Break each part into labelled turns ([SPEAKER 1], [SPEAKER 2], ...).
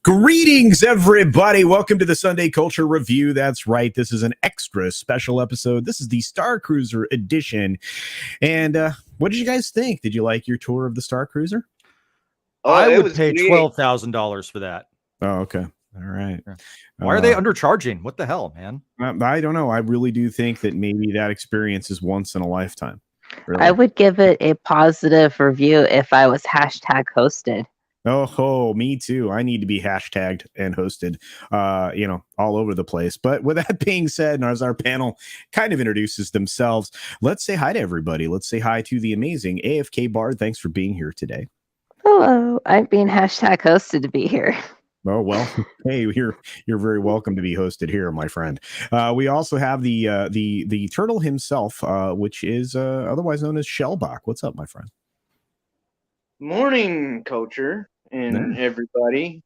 [SPEAKER 1] Greetings, everybody. Welcome to the Sunday Culture Review. That's right. This is an extra special episode. This is the Starcruiser edition. And what did you guys think? Did you like your tour of the Starcruiser?
[SPEAKER 2] Oh, I would pay $12,000 for that.
[SPEAKER 1] Oh, okay. All right.
[SPEAKER 2] Why are they undercharging? What the hell, man?
[SPEAKER 1] I don't know. I really do think that maybe that experience is once in a lifetime. Really.
[SPEAKER 3] I would give it a positive review if I was hashtag hosted.
[SPEAKER 1] Oh, me too. I need to be hashtagged and hosted, all over the place. But with that being said, and as our panel kind of introduces themselves, let's say hi to everybody. Let's say hi to the amazing AFK Bard. Thanks for being here today.
[SPEAKER 3] Hello. I'm being hashtag hosted to be here.
[SPEAKER 1] Oh, well, hey, you're very welcome to be hosted here, my friend. We also have the turtle himself, which is otherwise known as Shellbach. What's up, my friend?
[SPEAKER 4] Morning, Culture and everybody.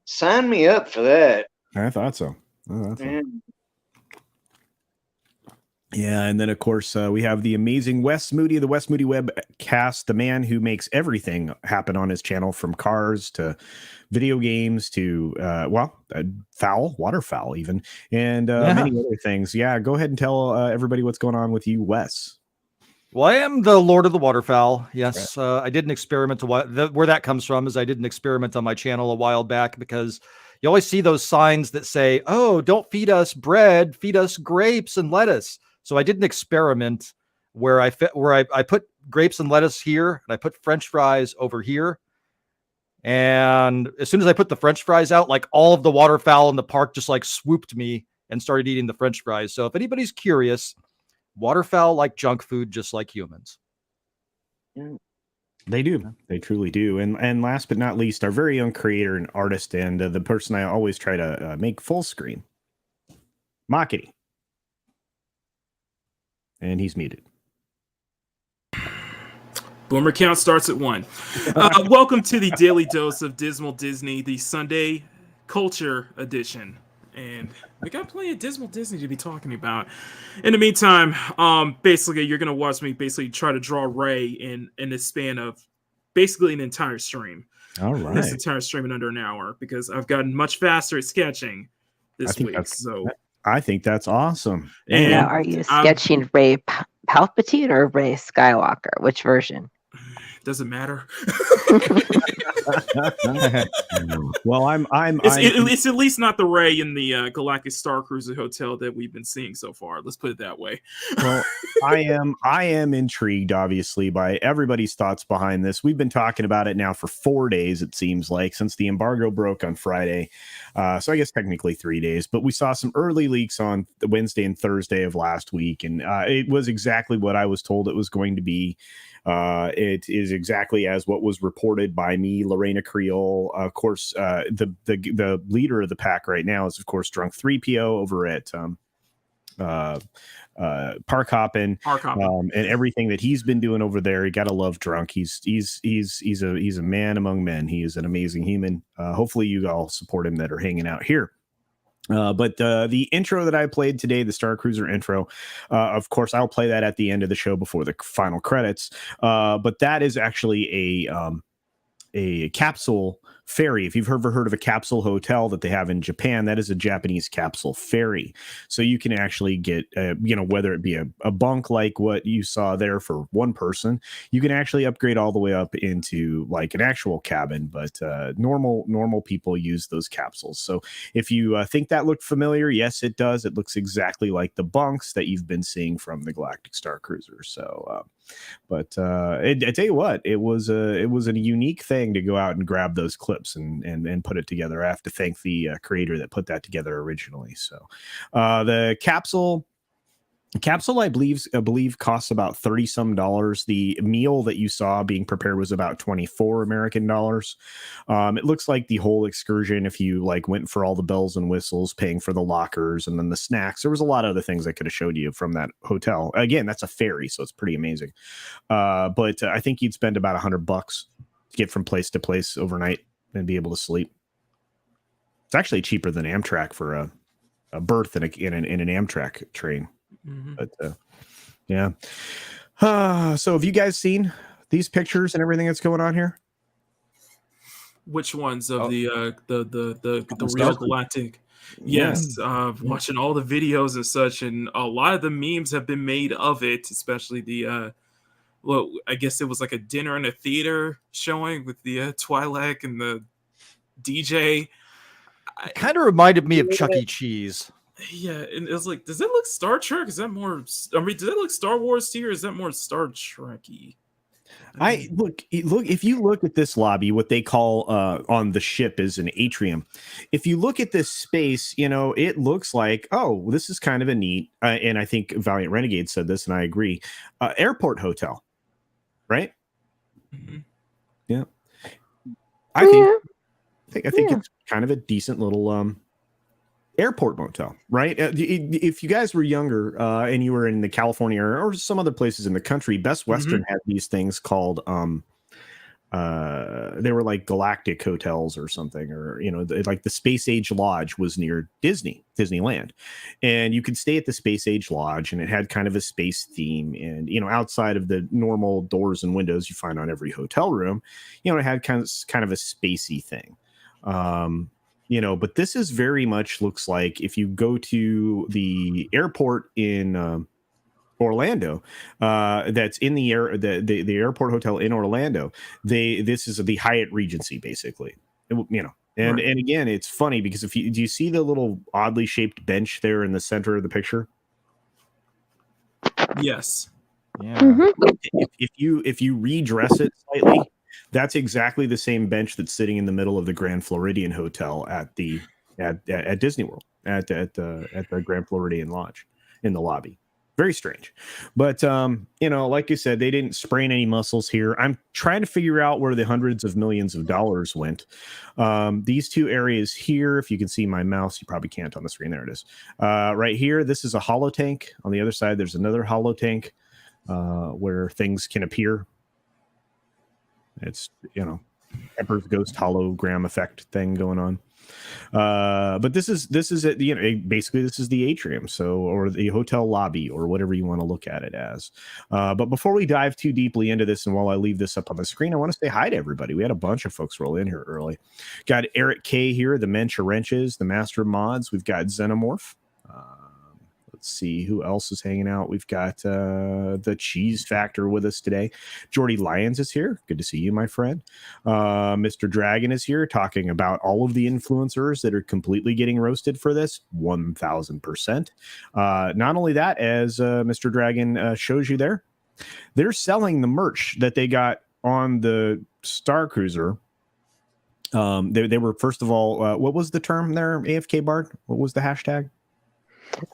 [SPEAKER 4] Sign me up for that.
[SPEAKER 1] I thought so. Yeah, and then of course we have the amazing Wes Moody of the Wes Moody Webcast, the man who makes everything happen on his channel, from cars to video games to waterfowl even, and many other things. Yeah, go ahead and tell everybody what's going on with you, Wes.
[SPEAKER 2] Well, I am the Lord of the Waterfowl. Yes, I did an experiment. Where that comes from is I did an experiment on my channel a while back, because you always see those signs that say, "Oh, don't feed us bread, feed us grapes and lettuce." So I did an experiment where I put grapes and lettuce here, and I put French fries over here. And as soon as I put the French fries out, like all of the waterfowl in the park just like swooped me and started eating the French fries. So if anybody's curious, waterfowl like junk food, just like humans.
[SPEAKER 1] They do. They truly do. And last but not least, our very own creator and artist, and the person I always try to make full screen, Makity. And he's muted.
[SPEAKER 5] Boomer count starts at 1. Welcome to the Daily Dose of Dismal Disney, the Sunday Culture Edition. And we got plenty of Dismal Disney to be talking about. In the meantime, basically, you're going to watch me basically try to draw Ray in the span of basically an entire stream.
[SPEAKER 1] All right.
[SPEAKER 5] This entire stream in under an hour, because I've gotten much faster at sketching this week.
[SPEAKER 1] I think that's awesome.
[SPEAKER 3] And now, are you sketching Ray Palpatine or Ray Skywalker? Which version?
[SPEAKER 5] Doesn't matter.
[SPEAKER 1] Well,
[SPEAKER 5] it's at least not the Ray in the Galactic Starcruiser hotel that we've been seeing so far. Let's put it that way.
[SPEAKER 1] Well, I am intrigued, obviously, by everybody's thoughts behind this. We've been talking about it now for 4 days, it seems like, since the embargo broke on Friday. So I guess technically 3 days, but we saw some early leaks on the Wednesday and Thursday of last week, and it was exactly what I was told it was going to be. It is exactly as what was reported by me, Lorena Creole. Of course, the leader of the pack right now is, of course, Drunk 3PO over at Park Hoppin', and everything that he's been doing over there. You gotta love Drunk. He's a man among men. He is an amazing human. Hopefully, you all support him that are hanging out here. But the intro that I played today, the Starcruiser intro, of course, I'll play that at the end of the show before the final credits. But that is actually a capsule ferry. If you've ever heard of a capsule hotel that they have in Japan, that is a Japanese capsule ferry. So you can actually get, whether it be a bunk like what you saw there for one person, you can actually upgrade all the way up into like an actual cabin. But normal people use those capsules. So if you think that looked familiar, yes, it does. It looks exactly like the bunks that you've been seeing from the Galactic Starcruiser. So, but I tell you what, it was a unique thing to go out and grab those clips and put it together. I have to thank the creator that put that together originally. So the capsule, I believe costs about $30 some. The meal that you saw being prepared was about $24 American dollars. It looks like the whole excursion, if you like went for all the bells and whistles, paying for the lockers and then the snacks, there was a lot of other things I could have showed you from that hotel. Again, that's a ferry, so it's pretty amazing. But I think you'd spend about $100 to get from place to place overnight and be able to sleep. It's actually cheaper than Amtrak for a berth in an Amtrak train. Mm-hmm. But yeah. So have you guys seen these pictures and everything that's going on here?
[SPEAKER 5] Which ones of the real Galactic? Yes, watching all the videos and such, and a lot of the memes have been made of it, especially the I guess it was like a dinner in a theater showing with the Twi'lek and the DJ.
[SPEAKER 2] It kind of reminded me of Chuck E. Cheese.
[SPEAKER 5] Yeah, and it was like, does that look Star Trek? Is that more? I mean, does that look Star Wars to you, or is that more Star Trek-y?
[SPEAKER 1] Look. If you look at this lobby, what they call on the ship is an atrium. If you look at this space, it looks like, oh, this is kind of a neat. And I think Valiant Renegade said this, and I agree. Airport hotel, right? Mm-hmm. Yeah, I think it's kind of a decent little airport motel, right? If you guys were younger and you were in the California or some other places in the country, Best Western had these things called they were like Galactic hotels or something, or like the Space Age Lodge was near Disneyland, and you could stay at the Space Age Lodge, and it had kind of a space theme, and outside of the normal doors and windows you find on every hotel room, it had kind of a spacey thing. But this is very much looks like if you go to the airport in Orlando, that's in the airport hotel in Orlando. This is the Hyatt Regency, basically. And again, it's funny because do you see the little oddly shaped bench there in the center of the picture?
[SPEAKER 5] Yes.
[SPEAKER 2] Yeah.
[SPEAKER 3] Mm-hmm.
[SPEAKER 1] If you redress it slightly, that's exactly the same bench that's sitting in the middle of the Grand Floridian Hotel at Disney World at the Grand Floridian Lodge in the lobby. Very strange. But, like you said, they didn't sprain any muscles here. I'm trying to figure out where the hundreds of millions of dollars went. These two areas here, if you can see my mouse, you probably can't on the screen. There it is. Right here, this is a holo tank. On the other side, there's another holo tank where things can appear. It's, Pepper's Ghost hologram effect thing going on. But this is it, basically this is the atrium, or the hotel lobby, or whatever you want to look at it as. But before we dive too deeply into this, and while I leave this up on the screen, I want to say hi to everybody. We had a bunch of folks roll in here early. Got Eric K here, the Mencha Wrenches, the Master of Mods. We've got Xenomorph. Let's see who else is hanging out. We've got the Cheese Factor with us today. Jordy Lyons is here. Good to see you, my friend. Mr. Dragon is here talking about all of the influencers that are completely getting roasted for this. 1,000%. Not only that, as Mr. Dragon shows you there, they're selling the merch that they got on the Starcruiser. They were, first of all, what was the term there, AFK Bard? What was the hashtag?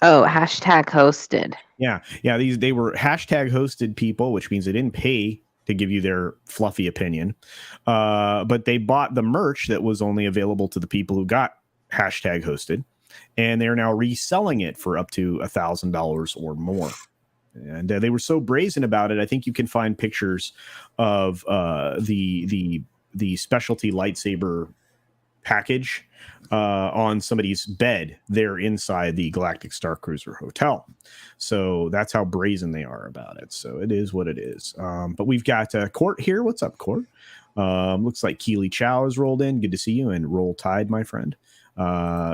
[SPEAKER 3] Oh, hashtag hosted.
[SPEAKER 1] Yeah. They were hashtag hosted people, which means they didn't pay to give you their fluffy opinion. But they bought the merch that was only available to the people who got hashtag hosted, and they're now reselling it for up to $1,000 or more. And they were so brazen about it. I think you can find pictures of the specialty lightsaber package on somebody's bed there inside the Galactic Starcruiser Hotel. So that's how brazen they are about it. So it is what it is. But we've got Court here. What's up, Court? Looks like Keely Chow has rolled in. Good to see you. And Roll Tide, my friend.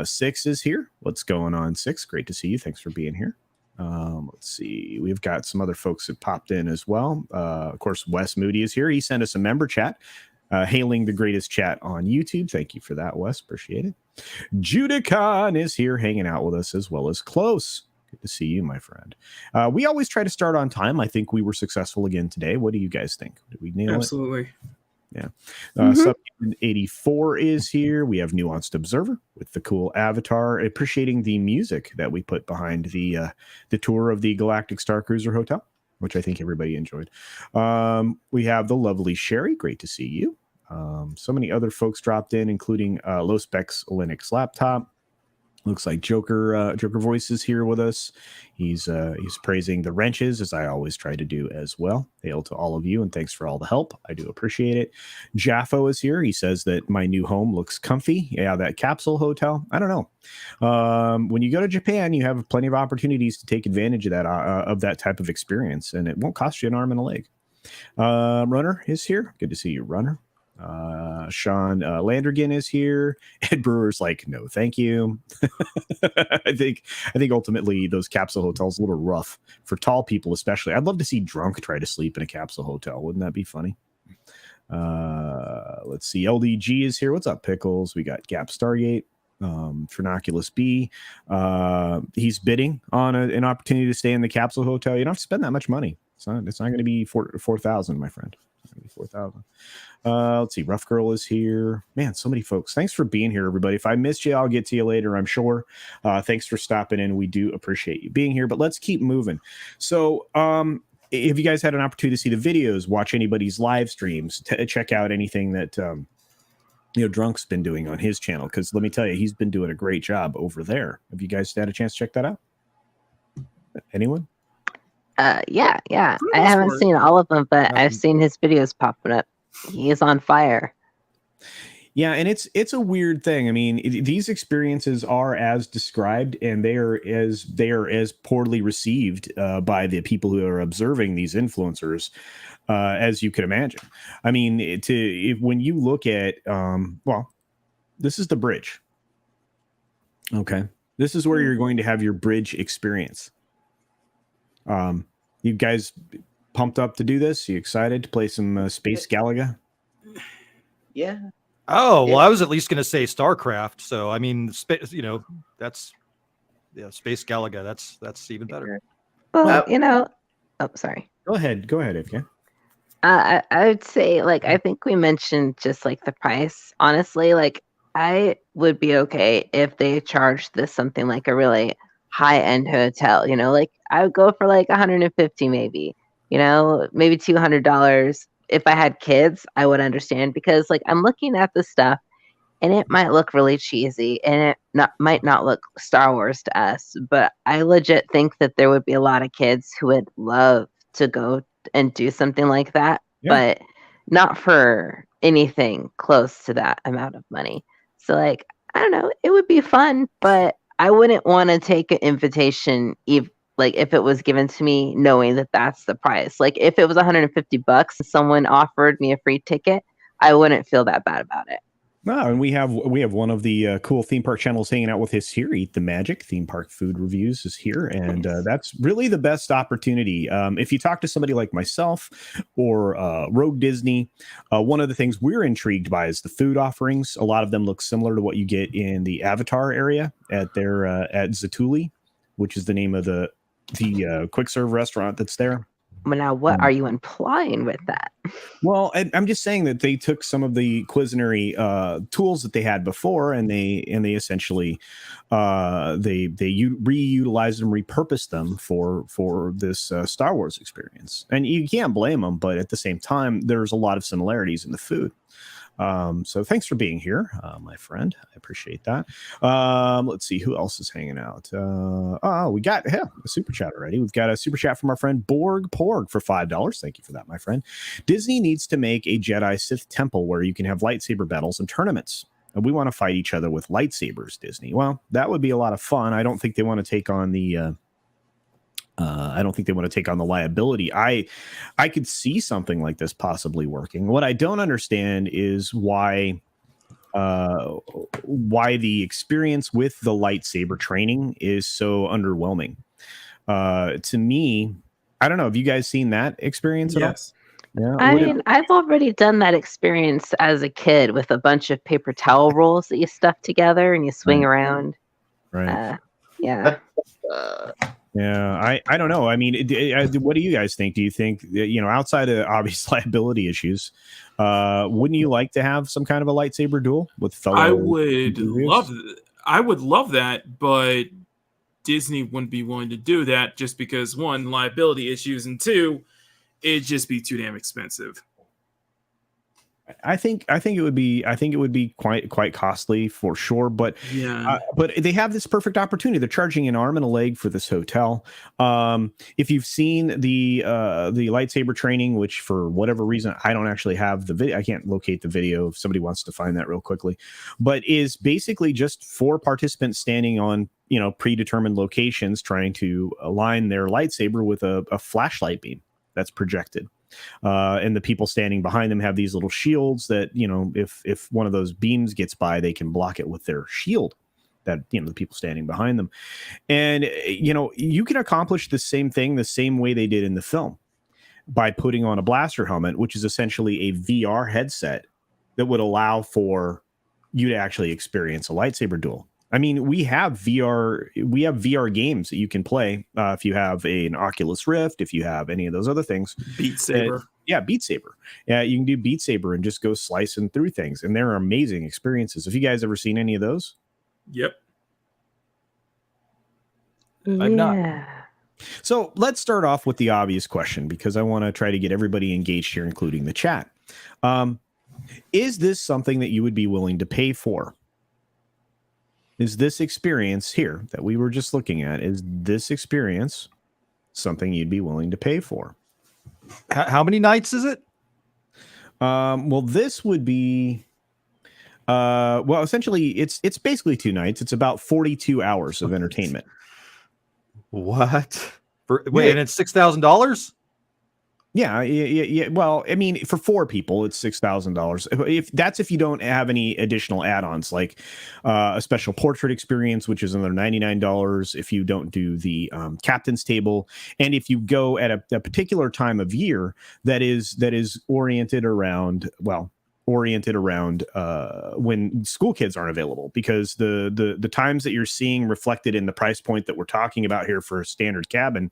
[SPEAKER 1] Six is here. What's going on, Six? Great to see you. Thanks for being here. Let's see. We've got some other folks that popped in as well. Of course, Wes Moody is here. He sent us a member chat. Hailing the greatest chat on YouTube. Thank you for that, Wes. Appreciate it. Judicon is here hanging out with us, as well as Close. Good to see you, my friend. We always try to start on time. I think we were successful again today. What do you guys think? Did we nail it?
[SPEAKER 5] Absolutely.
[SPEAKER 1] Yeah. Subhuman 84 is here. We have Nuanced Observer with the cool avatar, appreciating the music that we put behind the tour of the Galactic Starcruiser Hotel, which I think everybody enjoyed. We have the lovely Sherry. Great to see you. So many other folks dropped in, including Low Specs Linux Laptop. Looks like Joker Voice is here with us. He's praising the wrenches, as I always try to do as well. Hail to all of you, and thanks for all the help. I do appreciate it. Jaffo is here. He says that my new home looks comfy. Yeah, that capsule hotel. I don't know. When you go to Japan, you have plenty of opportunities to take advantage of that type of experience, and it won't cost you an arm and a leg. Runner is here. Good to see you, Runner. Sean Landrigan is here. Ed Brewer's like, no, thank you. I think ultimately those capsule hotels are a little rough for tall people, especially. I'd love to see drunk try to sleep in a capsule hotel. Wouldn't that be funny? Let's see. LDG is here. What's up, Pickles? We got Gap Stargate. Trinoculus B. He's bidding on an opportunity to stay in the capsule hotel. You don't have to spend that much money. It's not going to be 4,000, my friend. It's going to be 4,000. Let's see. Rough Girl is here. Man, so many folks. Thanks for being here, everybody. If I missed you, I'll get to you later, I'm sure. Thanks for stopping in. We do appreciate you being here, but let's keep moving. So, if you guys had an opportunity to see the videos, watch anybody's live streams, check out anything that Drunk's been doing on his channel, because let me tell you, he's been doing a great job over there. Have you guys had a chance to check that out? Anyone?
[SPEAKER 3] Yeah. I haven't seen all of them, but I've seen his videos popping up. he's on fire.
[SPEAKER 1] Yeah, and it's a weird thing. I mean, these experiences are as described, and they are as poorly received by the people who are observing these influencers as you could imagine. I mean, when you look at well, this is the bridge. Okay, this is where you're going to have your bridge experience. You guys pumped up to do this? You excited to play some Space Galaga?
[SPEAKER 4] Yeah.
[SPEAKER 2] Oh, well,
[SPEAKER 4] Yeah.
[SPEAKER 2] I was at least going to say StarCraft. So, I mean, that's Space Galaga. That's even better.
[SPEAKER 3] Well, oh, sorry.
[SPEAKER 1] Go ahead, Ivka.
[SPEAKER 3] I would say, like, I think we mentioned just like the price. Honestly, like, I would be okay if they charged this something like a really high-end hotel. Like I would go for like 150, maybe. Maybe $200. If I had kids, I would understand, because like I'm looking at the stuff and it might look really cheesy and it might not look Star Wars to us, but I legit think that there would be a lot of kids who would love to go and do something like that,
[SPEAKER 1] Yeah.
[SPEAKER 3] but not for anything close to that amount of money. So like, I don't know, it would be fun, but I wouldn't want to take an invitation like if it was given to me knowing that that's the price. Like if it was $150 and someone offered me a free ticket, I wouldn't feel that bad about it.
[SPEAKER 1] No, and we have one of the cool theme park channels hanging out with us here. Eat the Magic theme park food reviews is here, and that's really the best opportunity. If you talk to somebody like myself or Rogue Disney, one of the things we're intrigued by is the food offerings. A lot of them look similar to what you get in the Avatar area at their at Zatuli, which is the name of the quick serve restaurant that's there.
[SPEAKER 3] Well, now what are you implying with that?
[SPEAKER 1] Well, I'm just saying that they took some of the Cuisinary tools that they had before, and they essentially reutilized them, repurposed them for this Star Wars experience. And you can't blame them, but at the same time, there's a lot of similarities in the food. So thanks for being here, my friend. I appreciate that. Let's see who else is hanging out. We got a super chat already. We've got a super chat from our friend Borg Porg for $5. Thank you for that, my friend. Disney needs to make a Jedi Sith temple where you can have lightsaber battles and tournaments. And we want to fight each other with lightsabers, Disney. Well, that would be a lot of fun. I don't think they want to take on the liability. I could see something like this possibly working. What I don't understand is why the experience with the lightsaber training is so underwhelming. To me, I don't know. Have you guys seen that experience at all?
[SPEAKER 5] Yes.
[SPEAKER 1] Yeah.
[SPEAKER 3] I mean, I've already done that experience as a kid with a bunch of paper towel rolls that you stuff together and you swing around.
[SPEAKER 1] Right.
[SPEAKER 3] Yeah.
[SPEAKER 1] Yeah, I don't know. I mean, what do you guys think? Do you think, outside of obvious liability issues, wouldn't you like to have some kind of a lightsaber duel with fellow?
[SPEAKER 5] I would love that, but Disney wouldn't be willing to do that just because, one, liability issues, and two, it'd just be too damn expensive.
[SPEAKER 1] I think it would be quite costly for sure, but
[SPEAKER 5] yeah,
[SPEAKER 1] but they have this perfect opportunity. They're charging an arm and a leg for this hotel. If you've seen the lightsaber training, which for whatever reason I don't actually have the video, I can't locate the video. If somebody wants to find that real quickly, but is basically just 4 participants standing on predetermined locations trying to align their lightsaber with a flashlight beam that's projected. And the people standing behind them have these little shields that, if one of those beams gets by, they can block it with their shield, that, the people standing behind them. And, you can accomplish the same thing the same way they did in the film by putting on a blaster helmet, which is essentially a VR headset that would allow for you to actually experience a lightsaber duel. I mean, we have VR games that you can play if you have an Oculus Rift, if you have any of those other things.
[SPEAKER 5] Beat Saber.
[SPEAKER 1] Beat Saber. Yeah, you can do Beat Saber and just go slicing through things, and they're amazing experiences. Have you guys ever seen any of those?
[SPEAKER 5] Yep.
[SPEAKER 2] I've not.
[SPEAKER 1] So let's start off with the obvious question, because I want to try to get everybody engaged here, including the chat. Is this something that you would be willing to pay for? Is this experience here that we were just looking at, is this experience something you'd be willing to pay for?
[SPEAKER 2] How many nights is it?
[SPEAKER 1] Well, this would be well, essentially it's basically 2 nights. It's about 42 hours of entertainment.
[SPEAKER 2] What?
[SPEAKER 1] Yeah.
[SPEAKER 2] And it's $6,000?
[SPEAKER 1] Yeah. Well, I mean, for 4 people, it's $6,000. If you don't have any additional add-ons, like a special portrait experience, which is another $99. If you don't do the captain's table, and if you go at a particular time of year that is oriented around when school kids aren't available, because the times that you're seeing reflected in the price point that we're talking about here for a standard cabin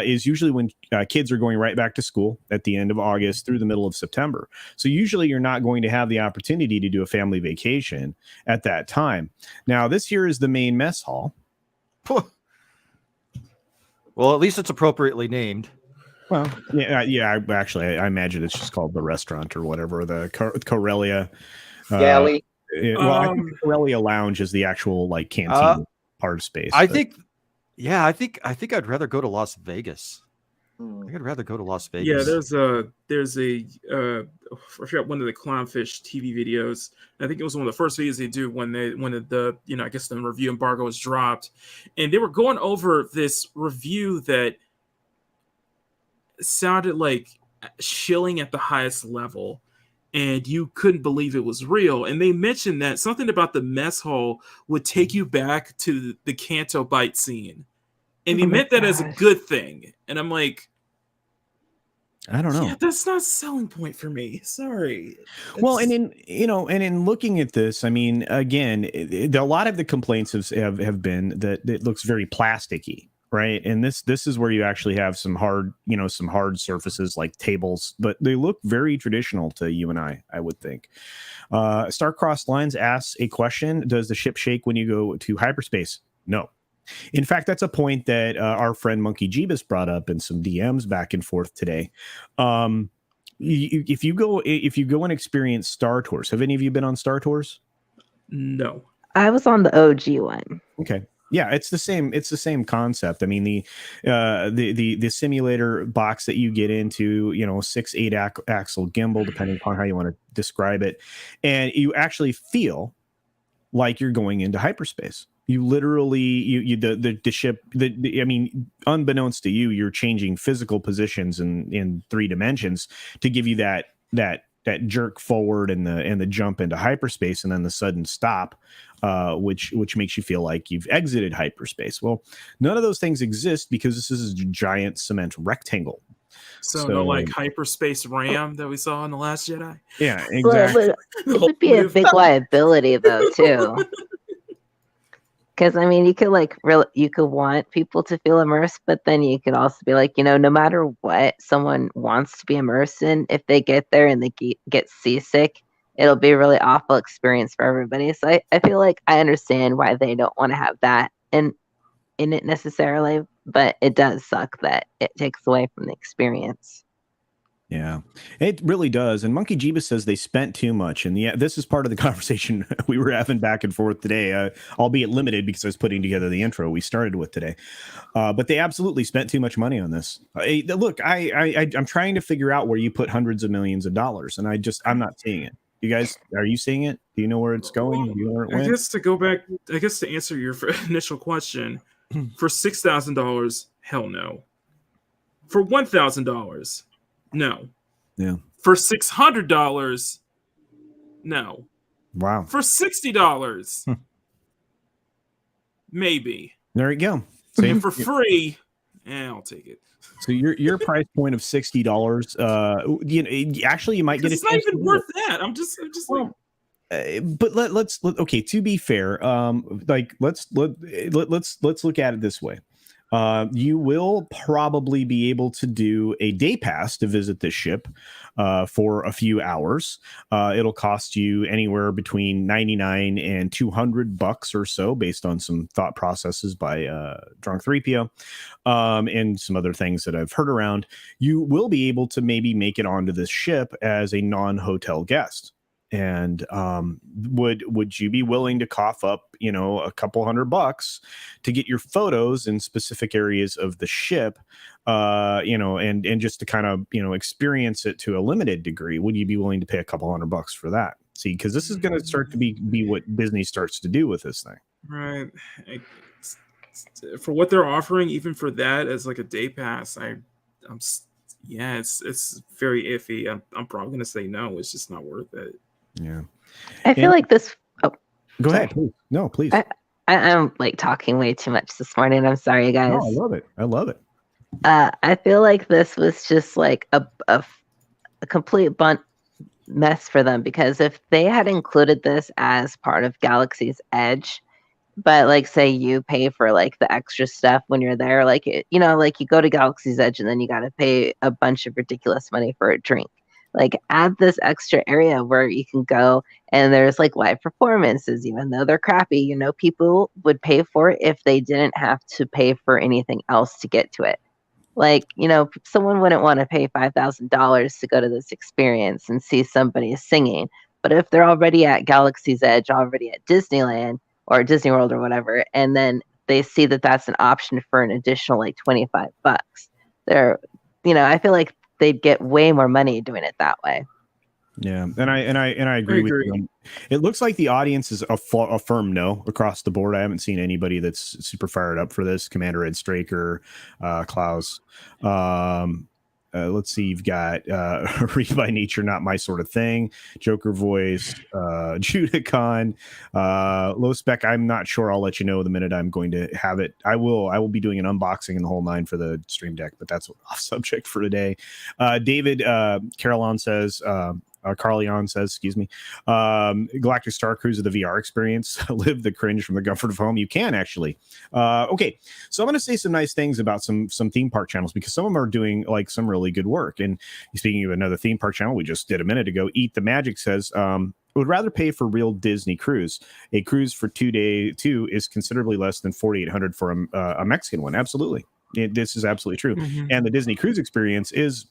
[SPEAKER 1] is usually when kids are going right back to school at the end of August through the middle of September. So usually you're not going to have the opportunity to do a family vacation at that time. Now, this here is the main mess hall.
[SPEAKER 2] Well, at least it's appropriately named.
[SPEAKER 1] Well, yeah. I imagine it's just called the restaurant or whatever. The Corellia
[SPEAKER 4] Galley.
[SPEAKER 1] I think the Corellia Lounge is the actual like canteen part of space.
[SPEAKER 2] I think I'd rather go to Las Vegas. I think I'd rather go to Las Vegas.
[SPEAKER 5] Yeah, there's a I forgot one of the Clownfish TV videos. I think it was one of the first videos they do when the I guess the review embargo was dropped, and they were going over this review that sounded like shilling at the highest level, and you couldn't believe it was real. And they mentioned that something about the mess hall would take you back to the Canto Bite scene, and he meant that as a good thing. And I'm like,
[SPEAKER 1] I don't know.
[SPEAKER 5] Yeah, that's not a selling point for me. Sorry.
[SPEAKER 1] Well, and in looking at this, I mean, again, a lot of the complaints have been that it looks very plasticky. Right. And this is where you actually have some hard surfaces like tables, but they look very traditional to you and I would think. Starcrossed Lines asks a question: does the ship shake when you go to hyperspace? No. In fact, that's a point that our friend Monkey Jeebus brought up in some DMs back and forth today. If you go and experience Star Tours, have any of you been on Star Tours?
[SPEAKER 5] No.
[SPEAKER 3] I was on the OG one.
[SPEAKER 1] Okay. Yeah, it's the same concept. I mean, the simulator box that you get into, 6-8 axle gimbal, depending upon how you want to describe it, and you actually feel like you're going into hyperspace. You literally, the ship. I mean, unbeknownst to you, you're changing physical positions in 3 dimensions to give you that jerk forward and the jump into hyperspace, and then the sudden stop, which makes you feel like you've exited hyperspace. Well, none of those things exist because this is a giant cement rectangle.
[SPEAKER 5] So no, like hyperspace RAM that we saw in The Last Jedi.
[SPEAKER 1] Yeah, exactly.
[SPEAKER 3] Well, it would be a big liability though too. Because I mean, you could you could want people to feel immersed, but then you could also be like, no matter what someone wants to be immersed in, if they get there and they get seasick, it'll be a really awful experience for everybody. So I feel like I understand why they don't want to have that in it necessarily, but it does suck that it takes away from the experience.
[SPEAKER 1] Yeah, it really does. And Monkey Jeebus says they spent too much. And yeah, this is part of the conversation we were having back and forth today, albeit limited because I was putting together the intro we started with today. But they absolutely spent too much money on this. Look, I'm trying to figure out where you put hundreds of millions of dollars, and I'm not seeing it. You guys, are you seeing it? Do you know where it's going? Do you know where it went?
[SPEAKER 5] I guess to answer your initial question, for $6,000, hell no. For $1,000, no.
[SPEAKER 1] Yeah.
[SPEAKER 5] For $600, no.
[SPEAKER 1] Wow.
[SPEAKER 5] For $60, maybe.
[SPEAKER 1] There you go.
[SPEAKER 5] And for free, I'll take it.
[SPEAKER 1] So your price point of $60, actually you might get
[SPEAKER 5] it's not even worth that. I'm just
[SPEAKER 1] but let's okay. To be fair, let's look at it this way. You will probably be able to do a day pass to visit this ship for a few hours. It'll cost you anywhere between $99 and $200 or so, based on some thought processes by Drunk 3PO and some other things that I've heard around. You will be able to maybe make it onto this ship as a non-hotel guest. And would you be willing to cough up, a couple $100 to get your photos in specific areas of the ship and just to kind of experience it to a limited degree, would you be willing to pay a couple $100 for that? See, because this is going to start to be what Disney starts to do with this thing.
[SPEAKER 5] Right. For what they're offering, even for that as like a day pass, it's very iffy. I'm probably gonna say no. It's just not worth it.
[SPEAKER 1] Yeah.
[SPEAKER 3] I feel like this. Oh,
[SPEAKER 1] go
[SPEAKER 3] sorry.
[SPEAKER 1] ahead. Please. No, please.
[SPEAKER 3] I'm like talking way too much this morning. I'm sorry, guys.
[SPEAKER 1] No, I love it. I love it.
[SPEAKER 3] I feel like this was just like a complete mess for them, because if they had included this as part of Galaxy's Edge, but like say you pay for like the extra stuff when you're there, like like you go to Galaxy's Edge and then you got to pay a bunch of ridiculous money for a drink. Like add this extra area where you can go and there's like live performances, even though they're crappy. People would pay for it if they didn't have to pay for anything else to get to it. Like, someone wouldn't want to pay $5,000 to go to this experience and see somebody singing. But if they're already at Galaxy's Edge, already at Disneyland or Disney World or whatever, and then they see that that's an option for an additional like $25, I feel like they'd get way more money doing it that way.
[SPEAKER 1] Yeah, and I agree with you. It looks like the audience is a firm no across the board. I haven't seen anybody that's super fired up for this. Commander Ed Straker, Klaus. Let's see. You've got Read by Nature, Not My Sort of Thing. Joker Voice. Judah Khan. Low Spec. I'm not sure. I'll let you know the minute I'm going to have it. I will be doing an unboxing in the whole 9 for the stream deck, but that's off subject for today. David Carolion says. Carleon says, excuse me, Galactic Starcruiser, the VR experience, live the cringe from the comfort of home. You can actually. Okay, so I'm going to say some nice things about some theme park channels, because some of them are doing like some really good work. And speaking of another theme park channel we just did a minute ago, Eat the Magic says, would rather pay for real Disney cruise. A cruise for 2 is considerably less than $4,800 for a Mexican one. Absolutely. This is absolutely true. Mm-hmm. And the Disney cruise experience is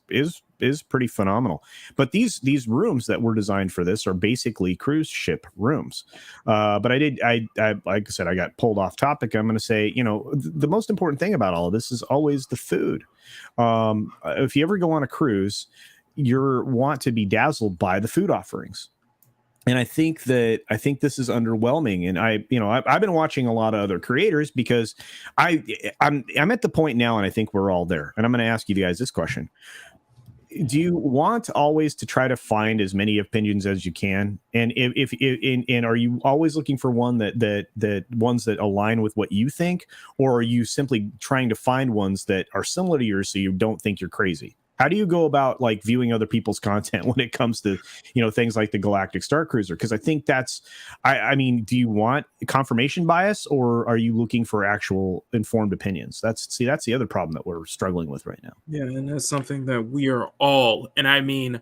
[SPEAKER 1] pretty phenomenal. But these rooms that were designed for this are basically cruise ship rooms. But I like I said, I got pulled off topic. I'm going to say, the most important thing about all of this is always the food. If you ever go on a cruise, you want to be dazzled by the food offerings. And I think this is underwhelming. And I've been watching a lot of other creators, because I'm at the point now, and I think we're all there. And I'm going to ask you guys this question: do you want always to try to find as many opinions as you can? And and are you always looking for one that ones that align with what you think, or are you simply trying to find ones that are similar to yours so you don't think you're crazy? How do you go about like viewing other people's content when it comes to, things like the Galactic Starcruiser? Because I think that's, I mean, do you want confirmation bias, or are you looking for actual informed opinions? That's the other problem that we're struggling with right now.
[SPEAKER 5] Yeah, and that's something that we are all, and I mean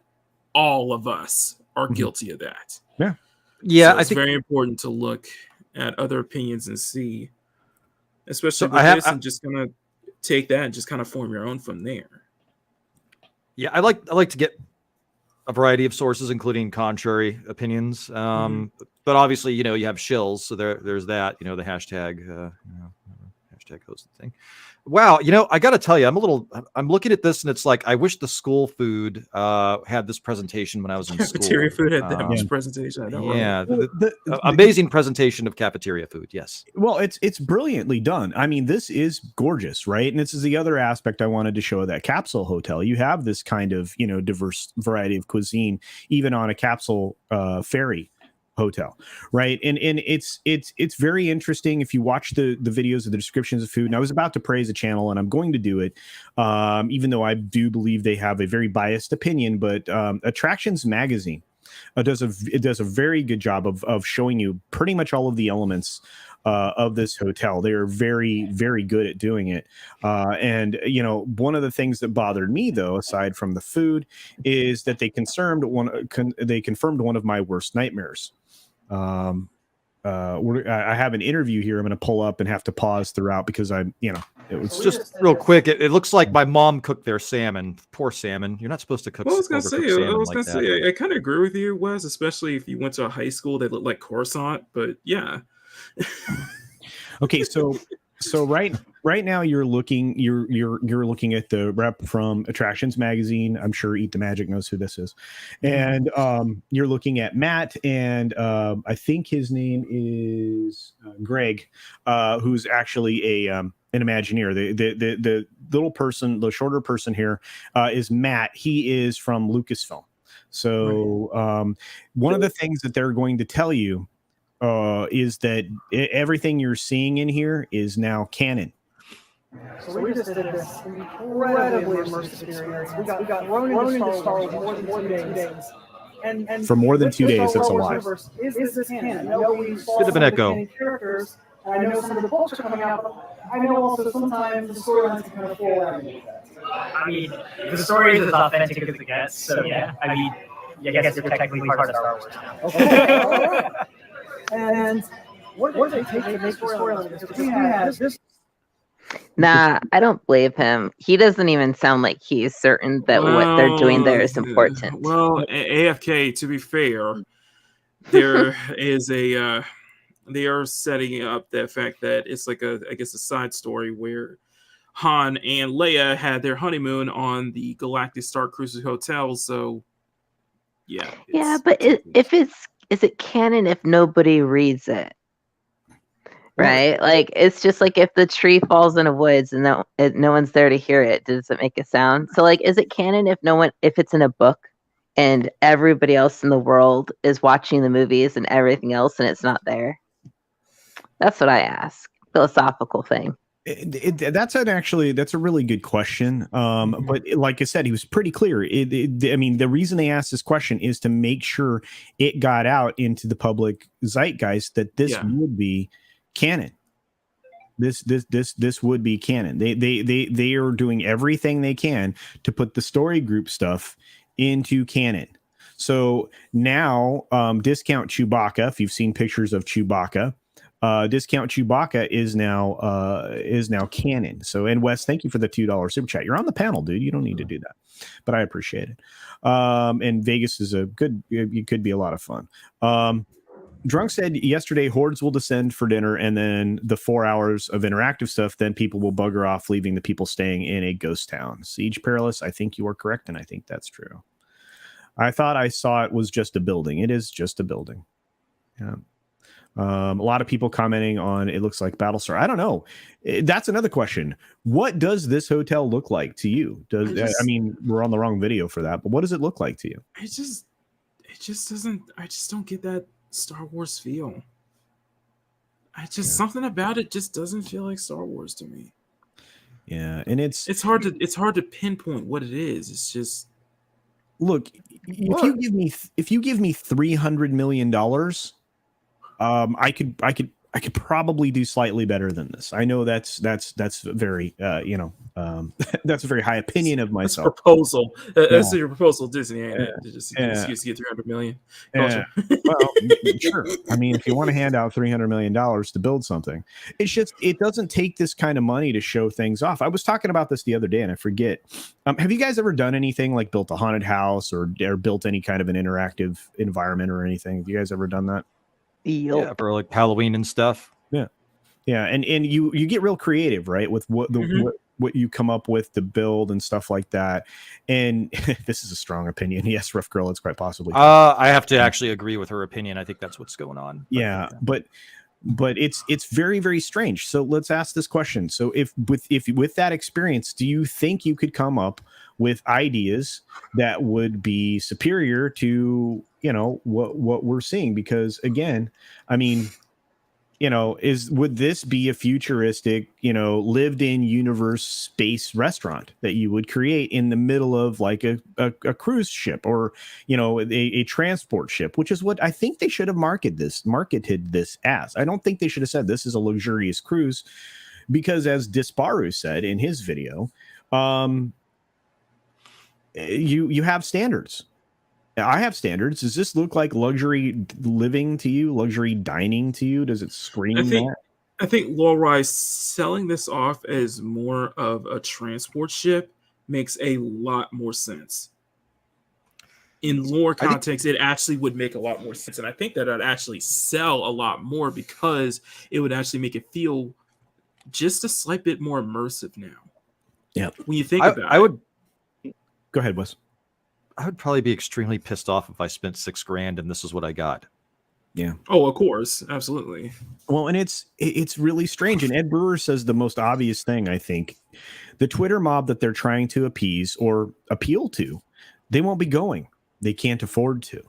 [SPEAKER 5] all of us, are guilty of that.
[SPEAKER 1] Yeah.
[SPEAKER 2] Yeah,
[SPEAKER 5] so it's very important to look at other opinions and see, especially with this, and just kind of take that and just kind of form your own from there.
[SPEAKER 2] Yeah, I like to get a variety of sources, including contrary opinions. But obviously, you have shills, so there's that. The hashtag hosted thing. Wow, I got to tell you, I'm looking at this, and it's like I wish the school food had this presentation when I was in school.
[SPEAKER 5] Cafeteria food had that much presentation. I know.
[SPEAKER 2] Yeah, amazing presentation of cafeteria food. Yes.
[SPEAKER 1] Well, it's brilliantly done. I mean, this is gorgeous, right? And this is the other aspect I wanted to show that capsule hotel. You have this kind of diverse variety of cuisine, even on a capsule ferry hotel, right? And it's very interesting if you watch the videos of the descriptions of food. And I was about to praise a channel, and I'm going to do it, even though I do believe they have a very biased opinion. But Attractions Magazine does a very good job of showing you pretty much all of the elements of this hotel. They are very, very good at doing it. And one of the things that bothered me, though, aside from the food, is that they confirmed one of my worst nightmares. I have an interview here I'm going to pull up and have to pause throughout, because it was
[SPEAKER 2] just real quick. It looks like my mom cooked their salmon. Poor salmon. You're not supposed to cook.
[SPEAKER 5] I was going to say, I kind of agree with you, Wes, especially if you went to a high school that looked like Coruscant. But yeah.
[SPEAKER 1] Okay, so So right now you're looking at the rep from Attractions Magazine. I'm sure Eat the Magic knows who this is, and you're looking at Matt, and I think his name is Greg, who's actually an Imagineer. The little person, the shorter person here, is Matt. He is from Lucasfilm. So one of the things that they're going to tell you is that everything you're seeing in here is now canon.
[SPEAKER 6] So we just did this incredibly immersive experience. We got thrown into Star Wars more than 2 days. And
[SPEAKER 1] For more than 2 days, that's a lot.
[SPEAKER 6] Is this canon? I know we saw
[SPEAKER 2] Bit of an
[SPEAKER 6] some
[SPEAKER 2] echo.
[SPEAKER 6] canon characters, and I know some of the books are coming out, but I know also sometimes the storylines can kind of fall out.
[SPEAKER 7] I mean, the story is as authentic as it gets, so yeah. I mean, I guess you're technically part of Star Wars now.
[SPEAKER 6] Okay, all right. And what did it take to make the storyline? Because we had this.
[SPEAKER 3] Nah, I don't believe him. He doesn't even sound like he's certain that what they're doing there is important.
[SPEAKER 5] Well, AFK, to be fair, there is a they are setting up the fact that it's like I guess a side story where Han and Leia had their honeymoon on the Galactic Starcruiser hotel. So yeah,
[SPEAKER 3] but is it canon if nobody reads it? Right, like it's just like if the tree falls in the woods and no one's there to hear it, does it make a sound? So like, is it canon if it's in a book and everybody else in the world is watching the movies and everything else and it's not there? That's what I ask. Philosophical thing.
[SPEAKER 1] That's a really good question. But like I said, he was pretty clear. I mean, the reason they asked this question is to make sure it got out into the public zeitgeist that this would be canon. This would be canon. They are doing everything they can to put the story group stuff into canon. So now discount Chewbacca. If you've seen pictures of Chewbacca, discount Chewbacca is now canon. So, and Wes, thank you for the $2 super chat. You're on the panel, dude. You don't need to do that, but I appreciate it. And Vegas is it could be a lot of fun. Drunk said yesterday hordes will descend for dinner, and then the 4 hours of interactive stuff, then people will bugger off, leaving the people staying in a ghost town. Siege Perilous, I think you are correct, and I think that's true. I thought I saw it was just a building. It is just a building. Yeah. A lot of people commenting on it looks like Battlestar. I don't know. That's another question. What does this hotel look like to you? I mean, we're on the wrong video for that, but what does it look like to you?
[SPEAKER 5] It just doesn't. I just don't get that Star Wars feel. Something about it just doesn't feel like Star Wars to me.
[SPEAKER 1] Yeah, and it's
[SPEAKER 5] hard to pinpoint what it is. It's just
[SPEAKER 1] look. If you give me $300 million, I could probably do slightly better than this. I know that's very that's a very high opinion of myself.
[SPEAKER 5] That's proposal. That's your proposal, Disney. Ain't it? Just get 300 million.
[SPEAKER 1] Well, sure. I mean, if you want to hand out $300 million to build something, it's just it doesn't take this kind of money to show things off. I was talking about this the other day, and I forget. Have you guys ever done anything like built a haunted house or built any kind of an interactive environment or anything? Have you guys ever done that?
[SPEAKER 2] Yeah, for like Halloween and stuff.
[SPEAKER 1] Yeah, and you get real creative, right, with what you come up with to build and stuff like that. And this is a strong opinion. Yes, Rough Girl, it's quite possibly.
[SPEAKER 2] I have to actually agree with her opinion. I think that's what's going on.
[SPEAKER 1] But it's very, very strange. So let's ask this question. So if with that experience, do you think you could come up with ideas that would be superior to what we're seeing? Because again, I mean, would this be a futuristic, lived in universe space restaurant that you would create in the middle of like a cruise ship or, a transport ship, which is what I think they should have marketed this as. I don't think they should have said this is a luxurious cruise, because as Disparu said in his video, you have standards. I have standards. Does this look like luxury living to you? Luxury dining to you? Does it scream that?
[SPEAKER 5] I think Lorai's selling this off as more of a transport ship makes a lot more sense. In lore context, it actually would make a lot more sense. And I think that it'd actually sell a lot more because it would actually make it feel just a slight bit more immersive now.
[SPEAKER 1] Yeah.
[SPEAKER 5] When you think
[SPEAKER 2] I
[SPEAKER 5] about it.
[SPEAKER 2] would
[SPEAKER 1] Go ahead, Wes.
[SPEAKER 2] I would probably be extremely pissed off if I spent $6,000 and this is what I got.
[SPEAKER 1] Yeah.
[SPEAKER 5] Oh, of course. Absolutely.
[SPEAKER 1] Well, and it's really strange. And Ed Brewer says the most obvious thing, I think. The Twitter mob that they're trying to appease or appeal to, they won't be going. They can't afford to.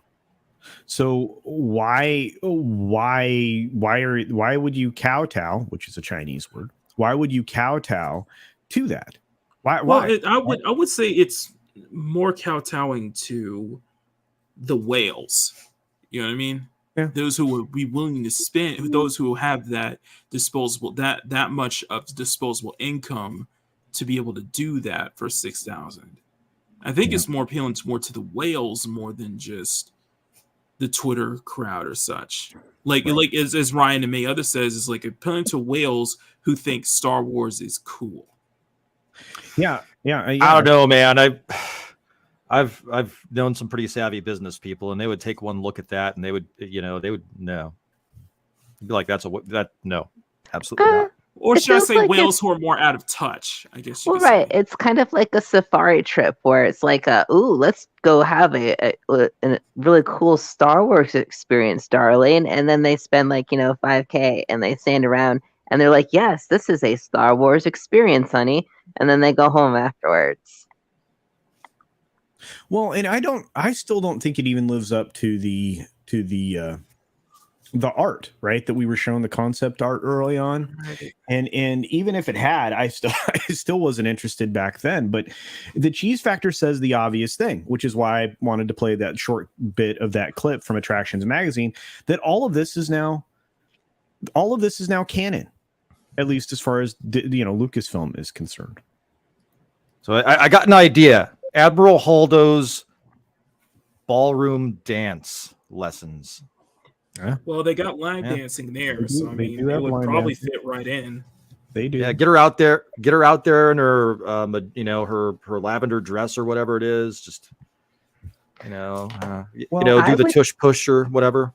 [SPEAKER 1] So why would you kowtow, which is a Chinese word? Why would you kowtow to that? Why?
[SPEAKER 5] Well, I would say it's more kowtowing to the whales. You know what I mean?
[SPEAKER 1] Yeah.
[SPEAKER 5] Those who would be willing to spend, those who have that disposable, that much of disposable income to be able to do that for 6,000. I think it's more appealing to the whales more than just the Twitter crowd or such. Like as Ryan and May other says, is like appealing to whales who think Star Wars is cool.
[SPEAKER 1] Yeah.
[SPEAKER 2] I don't know, man. I've known some pretty savvy business people, and they would take one look at that, and they would no. They'd be like, no, absolutely not.
[SPEAKER 5] Or should I say
[SPEAKER 3] like
[SPEAKER 5] whales who are more out of touch, I guess you
[SPEAKER 3] Well,
[SPEAKER 5] could
[SPEAKER 3] right.
[SPEAKER 5] say.
[SPEAKER 3] It's kind of like a safari trip where it's like, let's go have a really cool Star Wars experience, darling. And then they spend like, $5,000 and they stand around and they're like, yes, this is a Star Wars experience, honey. And then they go home afterwards.
[SPEAKER 1] Well, and I still don't think it even lives up to the art, right? That we were shown the concept art early on.
[SPEAKER 5] Right.
[SPEAKER 1] And even if it had, I still wasn't interested back then. But the cheese factor says the obvious thing, which is why I wanted to play that short bit of that clip from Attractions Magazine, that all of this is now canon, at least as far as Lucasfilm is concerned.
[SPEAKER 2] So I got an idea. Admiral Holdo's ballroom dance lessons.
[SPEAKER 5] Well, they got line dancing there, so I mean, it would probably fit right in.
[SPEAKER 1] They do.
[SPEAKER 2] Yeah, get her out there in her, her lavender dress or whatever it is. Just, do the tush push or whatever.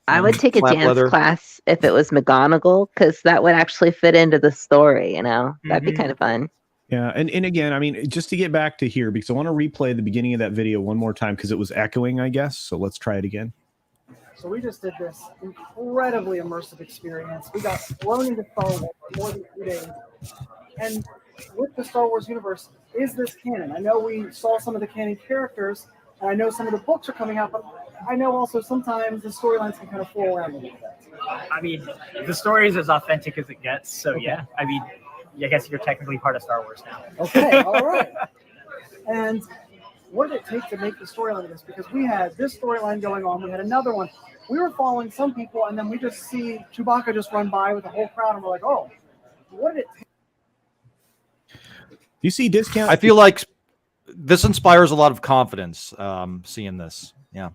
[SPEAKER 3] I would take a dance class if it was McGonagall, because that would actually fit into the story. That'd be kind of fun.
[SPEAKER 1] Yeah, and again, I mean, just to get back to here, because I want to replay the beginning of that video one more time because it was echoing, I guess. So let's try it again.
[SPEAKER 6] So we just did this incredibly immersive experience. We got thrown into Star Wars for more than 2 days. And with the Star Wars universe, is this canon? I know we saw some of the canon characters, and I know some of the books are coming out, but I know also sometimes the storylines can kind of fool around a little bit.
[SPEAKER 7] I mean, the story is as authentic as it gets, so yeah. I mean, I guess you're technically part of Star Wars now.
[SPEAKER 6] Okay, all right. And what did it take to make the storyline of this? Because we had this storyline going on. We had another one. We were following some people, and then we just see Chewbacca just run by with the whole crowd, and we're like, oh, what did it take?
[SPEAKER 1] You see discount?
[SPEAKER 2] I feel like this inspires a lot of confidence, seeing this. Yeah.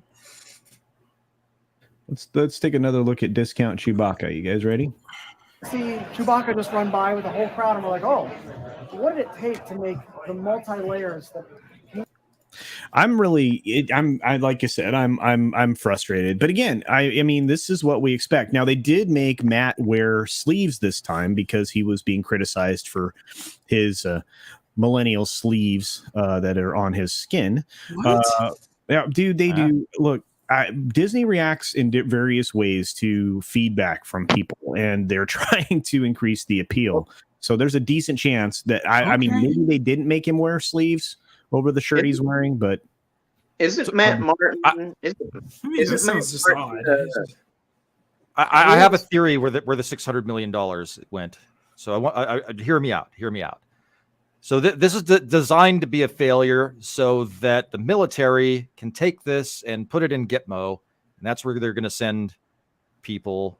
[SPEAKER 1] Let's take another look at discount Chewbacca. You guys ready?
[SPEAKER 6] See Chewbacca just run by with the whole crowd, and we're like, oh, what did it take to make the multi-layers that
[SPEAKER 1] I'm like you said, I'm frustrated. But again, I mean, this is what we expect. Now, they did make Matt wear sleeves this time because he was being criticized for his millennial sleeves that are on his skin. Yeah, dude, they do. Look, Disney reacts in various ways to feedback from people, and they're trying to increase the appeal. So there's a decent chance that I mean, maybe they didn't make him wear sleeves over the shirt he's wearing, but
[SPEAKER 4] is it Matt Martin?
[SPEAKER 2] I have a theory where the $600 million went. So I hear me out. So this is designed to be a failure so that the military can take this and put it in Gitmo, and that's where they're going to send people,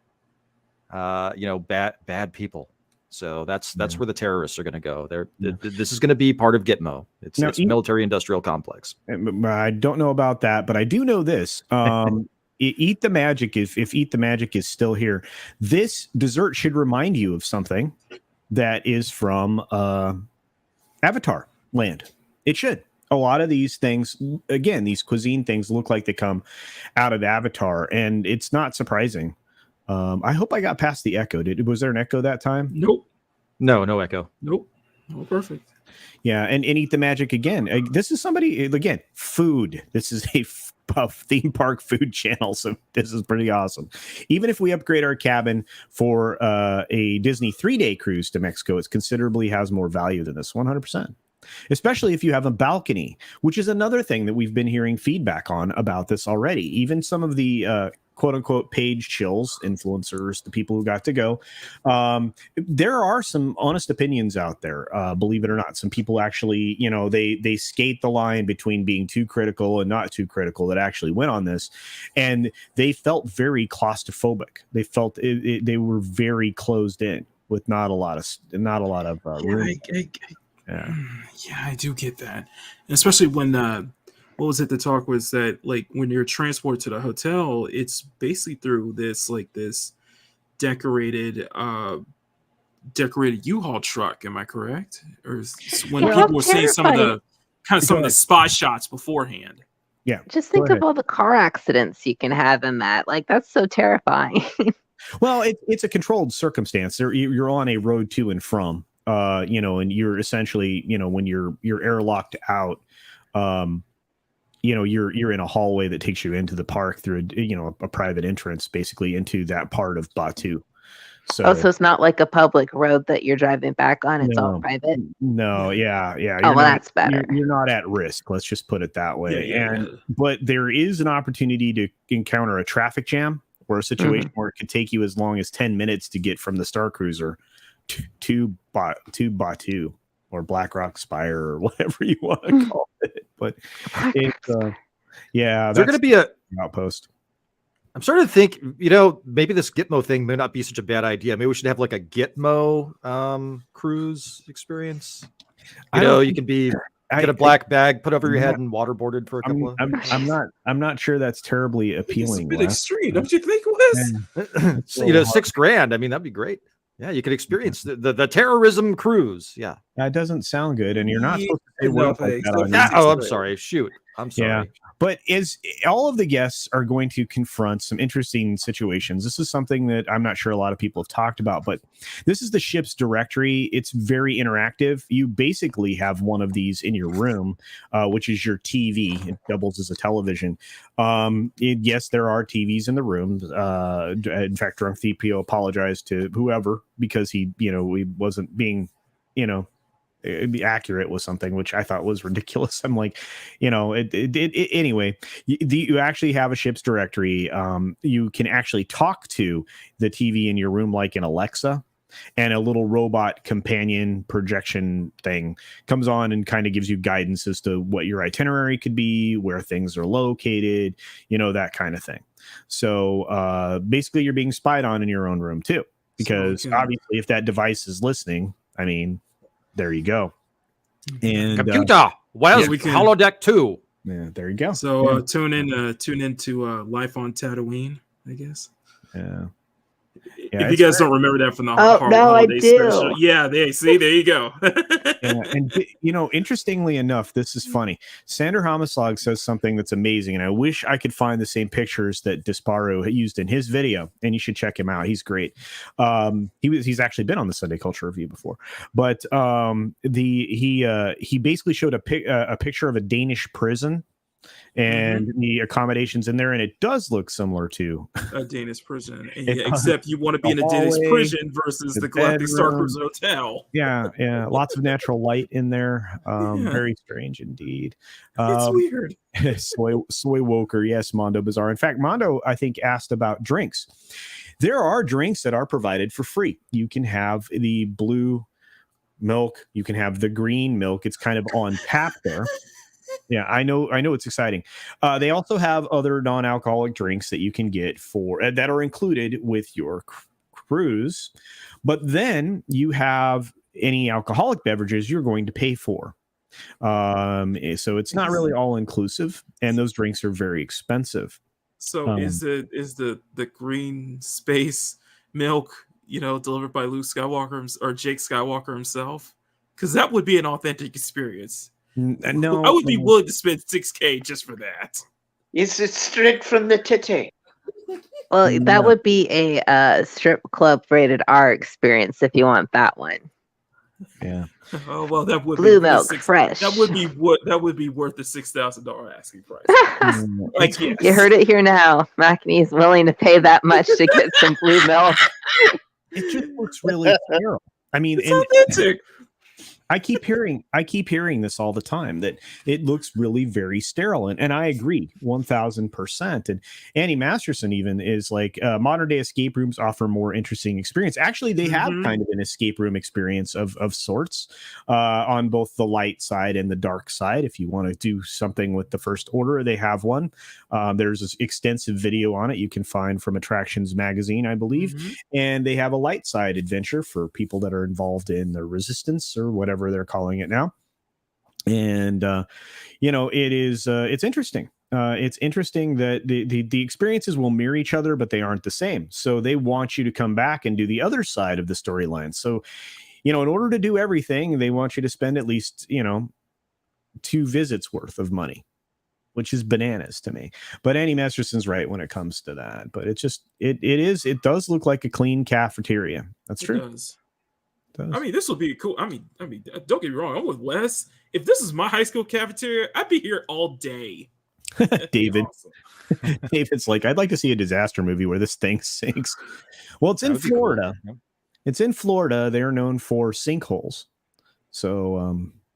[SPEAKER 2] bad people. So that's where the terrorists are going to go. This is going to be part of Gitmo. It's a military-industrial complex.
[SPEAKER 1] I don't know about that, but I do know this. Eat the Magic, if Eat the Magic is still here, this dessert should remind you of something that is from Avatar land. It should. A lot of these things, again, these cuisine things look like they come out of Avatar, and it's not surprising. I hope I got past the echo. Was there an echo that time?
[SPEAKER 5] Nope.
[SPEAKER 2] No echo.
[SPEAKER 5] Nope. Oh, perfect.
[SPEAKER 1] Yeah, and Eat the Magic again. This is somebody again. Food. This is a theme park food channel, so this is pretty awesome. Even if we upgrade our cabin for a Disney 3-day cruise to Mexico, it considerably has more value than this 100%. Especially if you have a balcony, which is another thing that we've been hearing feedback on about this already. Even some of the quote unquote page chills influencers, the people who got to go, there are some honest opinions out there, believe it or not. Some people actually, they skate the line between being too critical and not too critical that actually went on this, and they felt very claustrophobic. They felt they were very closed in with not a lot of room.
[SPEAKER 5] Yeah, I do get that, and especially when what was it? The talk was that like when you're transported to the hotel, it's basically through this decorated U-Haul truck. Am I correct? Or when people were seeing some of the spot shots beforehand.
[SPEAKER 1] Yeah,
[SPEAKER 3] just think of all the car accidents you can have in that. Like that's so terrifying.
[SPEAKER 1] Well, it's a controlled circumstance. You're on a road to and from. And you're essentially, when you're airlocked out, you're in a hallway that takes you into the park through a private entrance, basically into that part of Batu. So it's not like a public road that you're driving back on. It's all private. No, yeah.
[SPEAKER 3] Oh, well, that's better.
[SPEAKER 1] You're not at risk. Let's just put it that way. But there is an opportunity to encounter a traffic jam or a situation where it could take you as long as 10 minutes to get from the Starcruiser to Batu or Black Rock Spire or whatever you want to call it. But it's they're going to
[SPEAKER 2] be a
[SPEAKER 1] outpost.
[SPEAKER 2] I'm starting to think, maybe this Gitmo thing may not be such a bad idea. Maybe we should have like a Gitmo cruise experience. You can get a black bag, put over your head, and waterboarded for a couple of.
[SPEAKER 1] I'm not sure that's terribly appealing.
[SPEAKER 5] It's a bit extreme, don't you think, Wes?
[SPEAKER 2] So, $6,000. I mean, that'd be great. Yeah, you could experience the terrorism cruise. Yeah,
[SPEAKER 1] that doesn't sound good, and you're not supposed to say
[SPEAKER 5] words
[SPEAKER 1] like that.
[SPEAKER 2] I'm sorry. Shoot, I'm sorry.
[SPEAKER 1] Yeah. But as all of the guests are going to confront some interesting situations, this is something that I'm not sure a lot of people have talked about, but this is the ship's directory. It's very interactive. You basically have one of these in your room, which is your TV. It doubles as a television. Yes, there are TVs in the room. In fact, Drunk Thepio apologized to whoever because he wasn't being, be accurate with something, which I thought was ridiculous. I'm like, anyway, you actually have a ship's directory. You can actually talk to the TV in your room like an Alexa, and a little robot companion projection thing comes on and kind of gives you guidance as to what your itinerary could be, where things are located, that kind of thing. So basically you're being spied on in your own room too, because obviously if that device is listening, I mean, there you go. And
[SPEAKER 2] computer, holodeck 2.
[SPEAKER 1] Yeah, there you go.
[SPEAKER 5] So tune into Life on Tatooine, I guess.
[SPEAKER 1] Yeah.
[SPEAKER 5] If you guys don't remember that from the
[SPEAKER 3] holiday
[SPEAKER 5] special, there you go.
[SPEAKER 1] And interestingly enough, this is funny. Sander Hamaslag says something that's amazing, and I wish I could find the same pictures that Disparu used in his video, and you should check him out. He's great. He's actually been on the Sunday Culture Review before, but he basically showed a picture of a Danish prison and the accommodations in there, and it does look similar to
[SPEAKER 5] a Danish prison, except you want to be in a Danish prison versus the Galactic Starcruiser Hotel.
[SPEAKER 1] Yeah, lots of natural light in there. Very strange indeed.
[SPEAKER 5] It's weird.
[SPEAKER 1] Soy Woker, yes, Mondo Bazaar. In fact, Mondo, I think, asked about drinks. There are drinks that are provided for free. You can have the blue milk, you can have the green milk. It's kind of on tap there. Yeah, I know it's exciting. They also have other non-alcoholic drinks that you can get that are included with your cruise. But then you have any alcoholic beverages you're going to pay for. So it's not really all inclusive, and those drinks are very expensive.
[SPEAKER 5] So is the green space milk, delivered by Luke Skywalker or Jake Skywalker himself? Because that would be an authentic experience.
[SPEAKER 1] No,
[SPEAKER 5] I would be willing to spend $6,000 just for that.
[SPEAKER 4] Is it straight from the titty?
[SPEAKER 3] Well, that would be a strip club rated R experience if you want that one.
[SPEAKER 1] Yeah.
[SPEAKER 5] Oh well, that would
[SPEAKER 3] Blue
[SPEAKER 5] be
[SPEAKER 3] milk, fresh.
[SPEAKER 5] That would be worth the $6,000 asking price. Like, yes.
[SPEAKER 3] You heard it here now. Makini is willing to pay that much to get some blue milk.
[SPEAKER 1] It just looks really sterile. I mean,
[SPEAKER 5] It's authentic.
[SPEAKER 1] I keep hearing this all the time, that it looks really very sterile. And I agree 1000%. And Annie Masterson even is like, modern day escape rooms offer more interesting experience. Actually, they have kind of an escape room experience of sorts, on both the light side and the dark side. If you want to do something with the First Order, they have one. There's this extensive video on it you can find from Attractions Magazine, I believe. And they have a light side adventure for people that are involved in the Resistance or whatever they're calling it now. And it is it's interesting. It's interesting that the experiences will mirror each other, but they aren't the same. So they want you to come back and do the other side of the storyline. So in order to do everything, they want you to spend at least 2 visits worth of money, which is bananas to me. But Annie Masterson's right when it comes to that. But it does look like a clean cafeteria. That's true.
[SPEAKER 5] It does. I mean, this would be cool. I mean, don't get me wrong. I'm with Wes. If this is my high school cafeteria, I'd be here all day.
[SPEAKER 1] David.
[SPEAKER 5] Awesome.
[SPEAKER 1] David's like, I'd like to see a disaster movie where this thing sinks. Well, it's in Florida. Cool. It's in Florida. They're known for sinkholes. So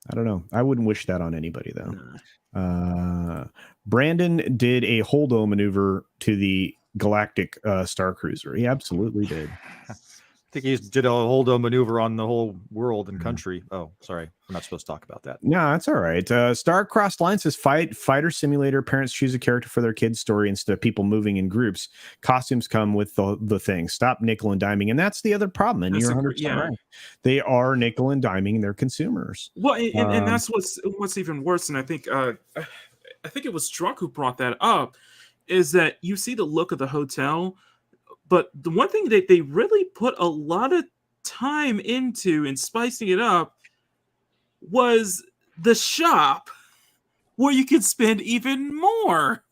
[SPEAKER 1] I don't know. I wouldn't wish that on anybody, though. Brandon did a holdo maneuver to the Galactic Starcruiser. He absolutely did.
[SPEAKER 2] I think he did a holdo maneuver on the whole world and country. Oh, sorry. We're not supposed to talk about that.
[SPEAKER 1] No, that's all right. Star-Crossed Line says fighter simulator. Parents choose a character for their kid's story instead of people moving in groups. Costumes come with the thing. Stop nickel and diming. And that's the other problem. And you're 100% right. They are nickel and diming their consumers.
[SPEAKER 5] Well, and that's what's even worse. And I think it was Drunk who brought that up, is that you see the look of the hotel. But the one thing that they really put a lot of time into and spicing it up was the shop, where you could spend even more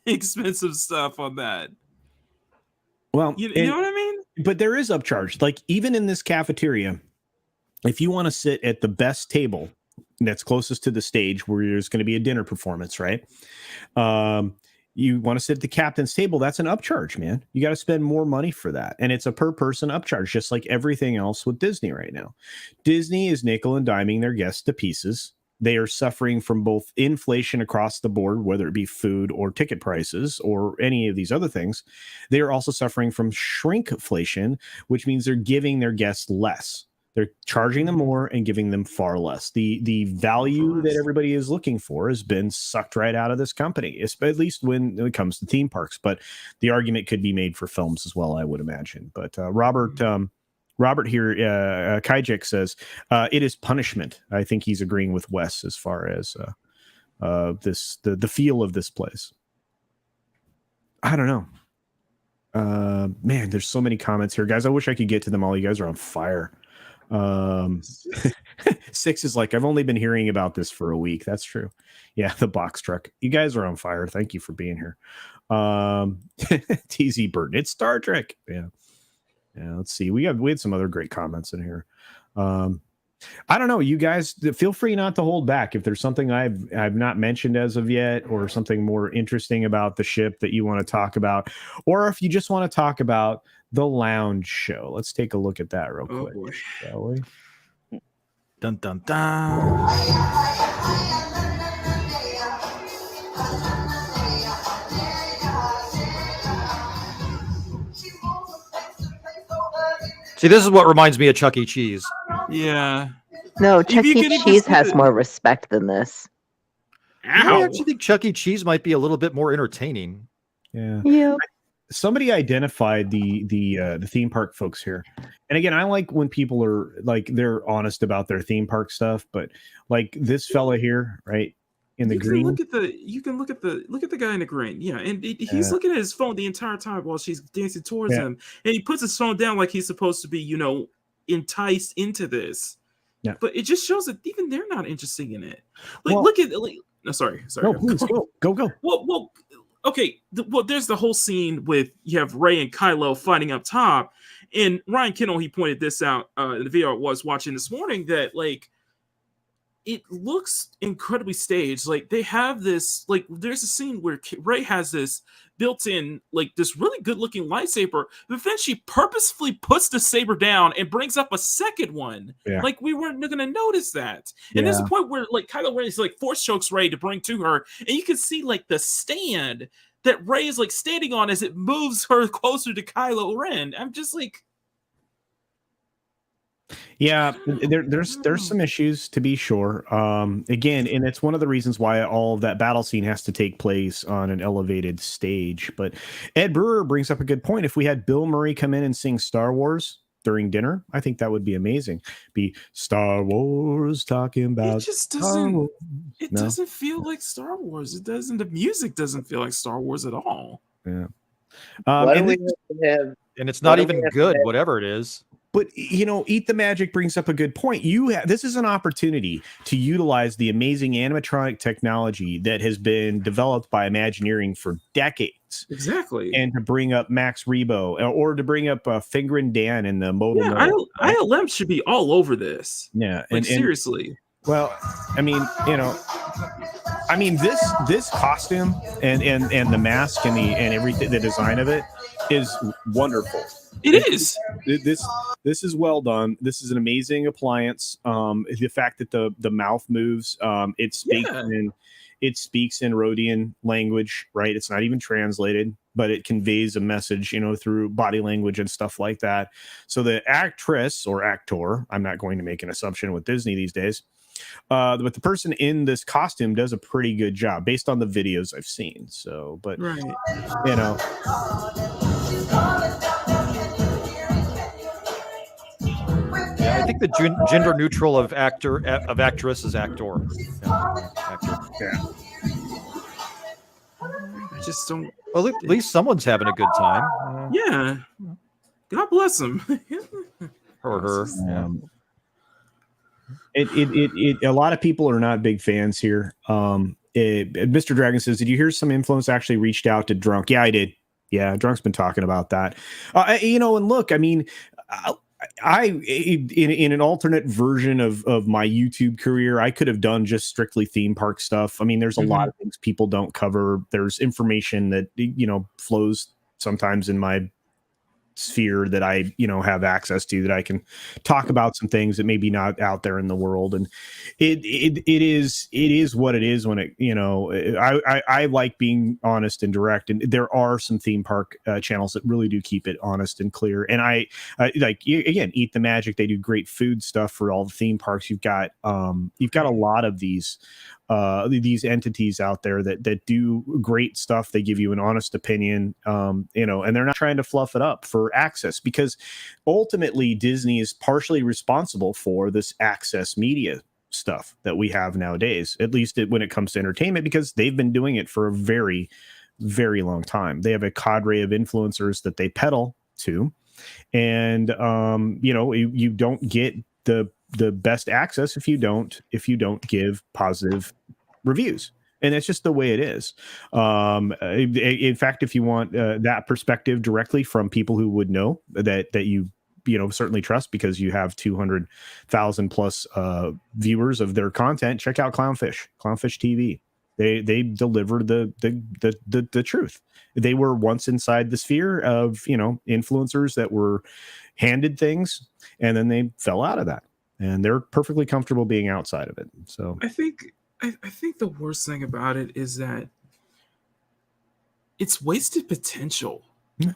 [SPEAKER 5] expensive stuff on that.
[SPEAKER 1] Well,
[SPEAKER 5] you know what I mean?
[SPEAKER 1] But there is upcharge. Like, even in this cafeteria, if you want to sit at the best table that's closest to the stage where there's going to be a dinner performance, right? You want to sit at the captain's table, that's an upcharge, man. You got to spend more money for that. And it's a per person upcharge, just like everything else with Disney right now. Disney is nickel and diming their guests to pieces. They are suffering from both inflation across the board, whether it be food or ticket prices or any of these other things. They are also suffering from shrinkflation, which means they're giving their guests less. They're charging them more and giving them far less. The value that everybody is looking for has been sucked right out of this company, at least when it comes to theme parks. But the argument could be made for films as well, I would imagine. But Robert here, Kajik says, it is punishment. I think he's agreeing with Wes as far as the feel of this place. I don't know. Man, there's so many comments here, guys. I wish I could get to them all. You guys are on fire. 6 is like, I've only been hearing about this for a week. That's true. Yeah, the box truck. You guys are on fire. Thank you for being here. TZ Burton. It's Star Trek. Yeah. Let's see. We had some other great comments in here. I don't know. You guys feel free not to hold back. If there's something I've not mentioned as of yet, or something more interesting about the ship that you want to talk about, or if you just want to talk about the lounge show. Let's take a look at that real quick, shall we?
[SPEAKER 2] Dun dun dun. See, this is what reminds me of Chuck E. Cheese.
[SPEAKER 5] Yeah.
[SPEAKER 3] No, Chuck E. Cheese has more respect than this.
[SPEAKER 2] I actually think Chuck E. Cheese might be a little bit more entertaining.
[SPEAKER 3] Yeah.
[SPEAKER 1] Somebody identified the theme park folks here, and again, I like when people are like, they're honest about their theme park stuff. But like this fella here, right in the green,
[SPEAKER 5] you can look at the guy in the green, yeah, and he's looking at his phone the entire time while she's dancing towards him, and he puts his phone down like he's supposed to be, enticed into this. Yeah, but it just shows that even they're not interested in it. Like, look at. No, sorry.
[SPEAKER 1] No, please go.
[SPEAKER 5] Well, okay. There's the whole scene with you have Rey and Kylo fighting up top, And Ryan Kennel, he pointed this out in the video I was watching this morning, that like it looks incredibly staged. Like they have this, like there's a scene where Rey has this built-in, like this really good-looking lightsaber, but then she purposefully puts the saber down and brings up a second one.
[SPEAKER 1] Yeah.
[SPEAKER 5] Like we weren't gonna notice that. And there's a point where like Kylo Ren is like force chokes Rey to bring to her, and you can see like the stand that Rey is like standing on as it moves her closer to Kylo Ren. I'm just like,
[SPEAKER 1] yeah, there's some issues, to be sure. Again, and it's one of the reasons why all of that battle scene has to take place on an elevated stage. But Ed Brewer brings up a good point. If we had Bill Murray come in and sing Star Wars during dinner, I think that would be amazing. Be Star Wars talking about.
[SPEAKER 5] it just doesn't. It doesn't feel like Star Wars. It doesn't. The music doesn't feel like Star Wars at all.
[SPEAKER 1] Yeah.
[SPEAKER 4] Why do
[SPEAKER 1] And
[SPEAKER 4] we have to have?
[SPEAKER 2] And it's not
[SPEAKER 4] Why do
[SPEAKER 2] even
[SPEAKER 4] we have to
[SPEAKER 2] good,
[SPEAKER 4] have-
[SPEAKER 2] whatever it is.
[SPEAKER 1] But Eat the Magic brings up a good point. This is an opportunity to utilize the amazing animatronic technology that has been developed by Imagineering for decades,
[SPEAKER 5] Exactly.
[SPEAKER 1] and to bring up Max Rebo, or to bring up Finger and Dan in the modal.
[SPEAKER 5] Yeah,
[SPEAKER 1] mode.
[SPEAKER 5] ILM should be all over this.
[SPEAKER 1] Yeah,
[SPEAKER 5] Like
[SPEAKER 1] and
[SPEAKER 5] seriously.
[SPEAKER 1] well, I mean, this costume and the mask and everything, the design of it is wonderful.
[SPEAKER 5] It is.
[SPEAKER 1] This is well done. This is an amazing appliance. The fact that the mouth moves, it speaks in Rhodian language, right? It's not even translated, but it conveys a message, through body language and stuff like that. So the actress or actor, I'm not going to make an assumption with Disney these days, but the person in this costume does a pretty good job based on the videos I've seen. So, but
[SPEAKER 5] Right.
[SPEAKER 2] Yeah, I think the gender neutral of actress is actor. Yeah, actor.
[SPEAKER 1] Yeah.
[SPEAKER 5] I just don't.
[SPEAKER 2] Well, at least someone's having a good time.
[SPEAKER 5] Yeah. God bless him.
[SPEAKER 2] Or her. Yeah.
[SPEAKER 1] A lot of people are not big fans here. Mr. Dragon says, did you hear some influence actually reached out to Drunk? Yeah, I did. Yeah, Drunk's been talking about that. And look, I mean, I in an alternate version of my YouTube career, I could have done just strictly theme park stuff. I mean, there's a lot of things people don't cover. There's information that flows sometimes in my sphere that I have access to, that I can talk about some things that maybe not out there in the world. And it is what it is when I like being honest and direct, and there are some theme park channels that really do keep it honest and clear. And I again, Eat the Magic, they do great food stuff for all the theme parks. You've got a lot of these entities out there that do great stuff. They give you an honest opinion, and they're not trying to fluff it up for access, because ultimately Disney is partially responsible for this access media stuff that we have nowadays, at least when it comes to entertainment, because they've been doing it for a very, very long time. They have a cadre of influencers that they peddle to, and you don't get the best access if you don't give positive reviews. And that's just the way it is. In fact, if you want that perspective directly from people who would know that you certainly trust, because you have 200,000 plus viewers of their content, check out Clownfish TV. They deliver the truth. They were once inside the sphere of influencers that were handed things, and then they fell out of that, and they're perfectly comfortable being outside of it. So
[SPEAKER 5] I think the worst thing about it is that it's wasted potential.
[SPEAKER 1] Yeah.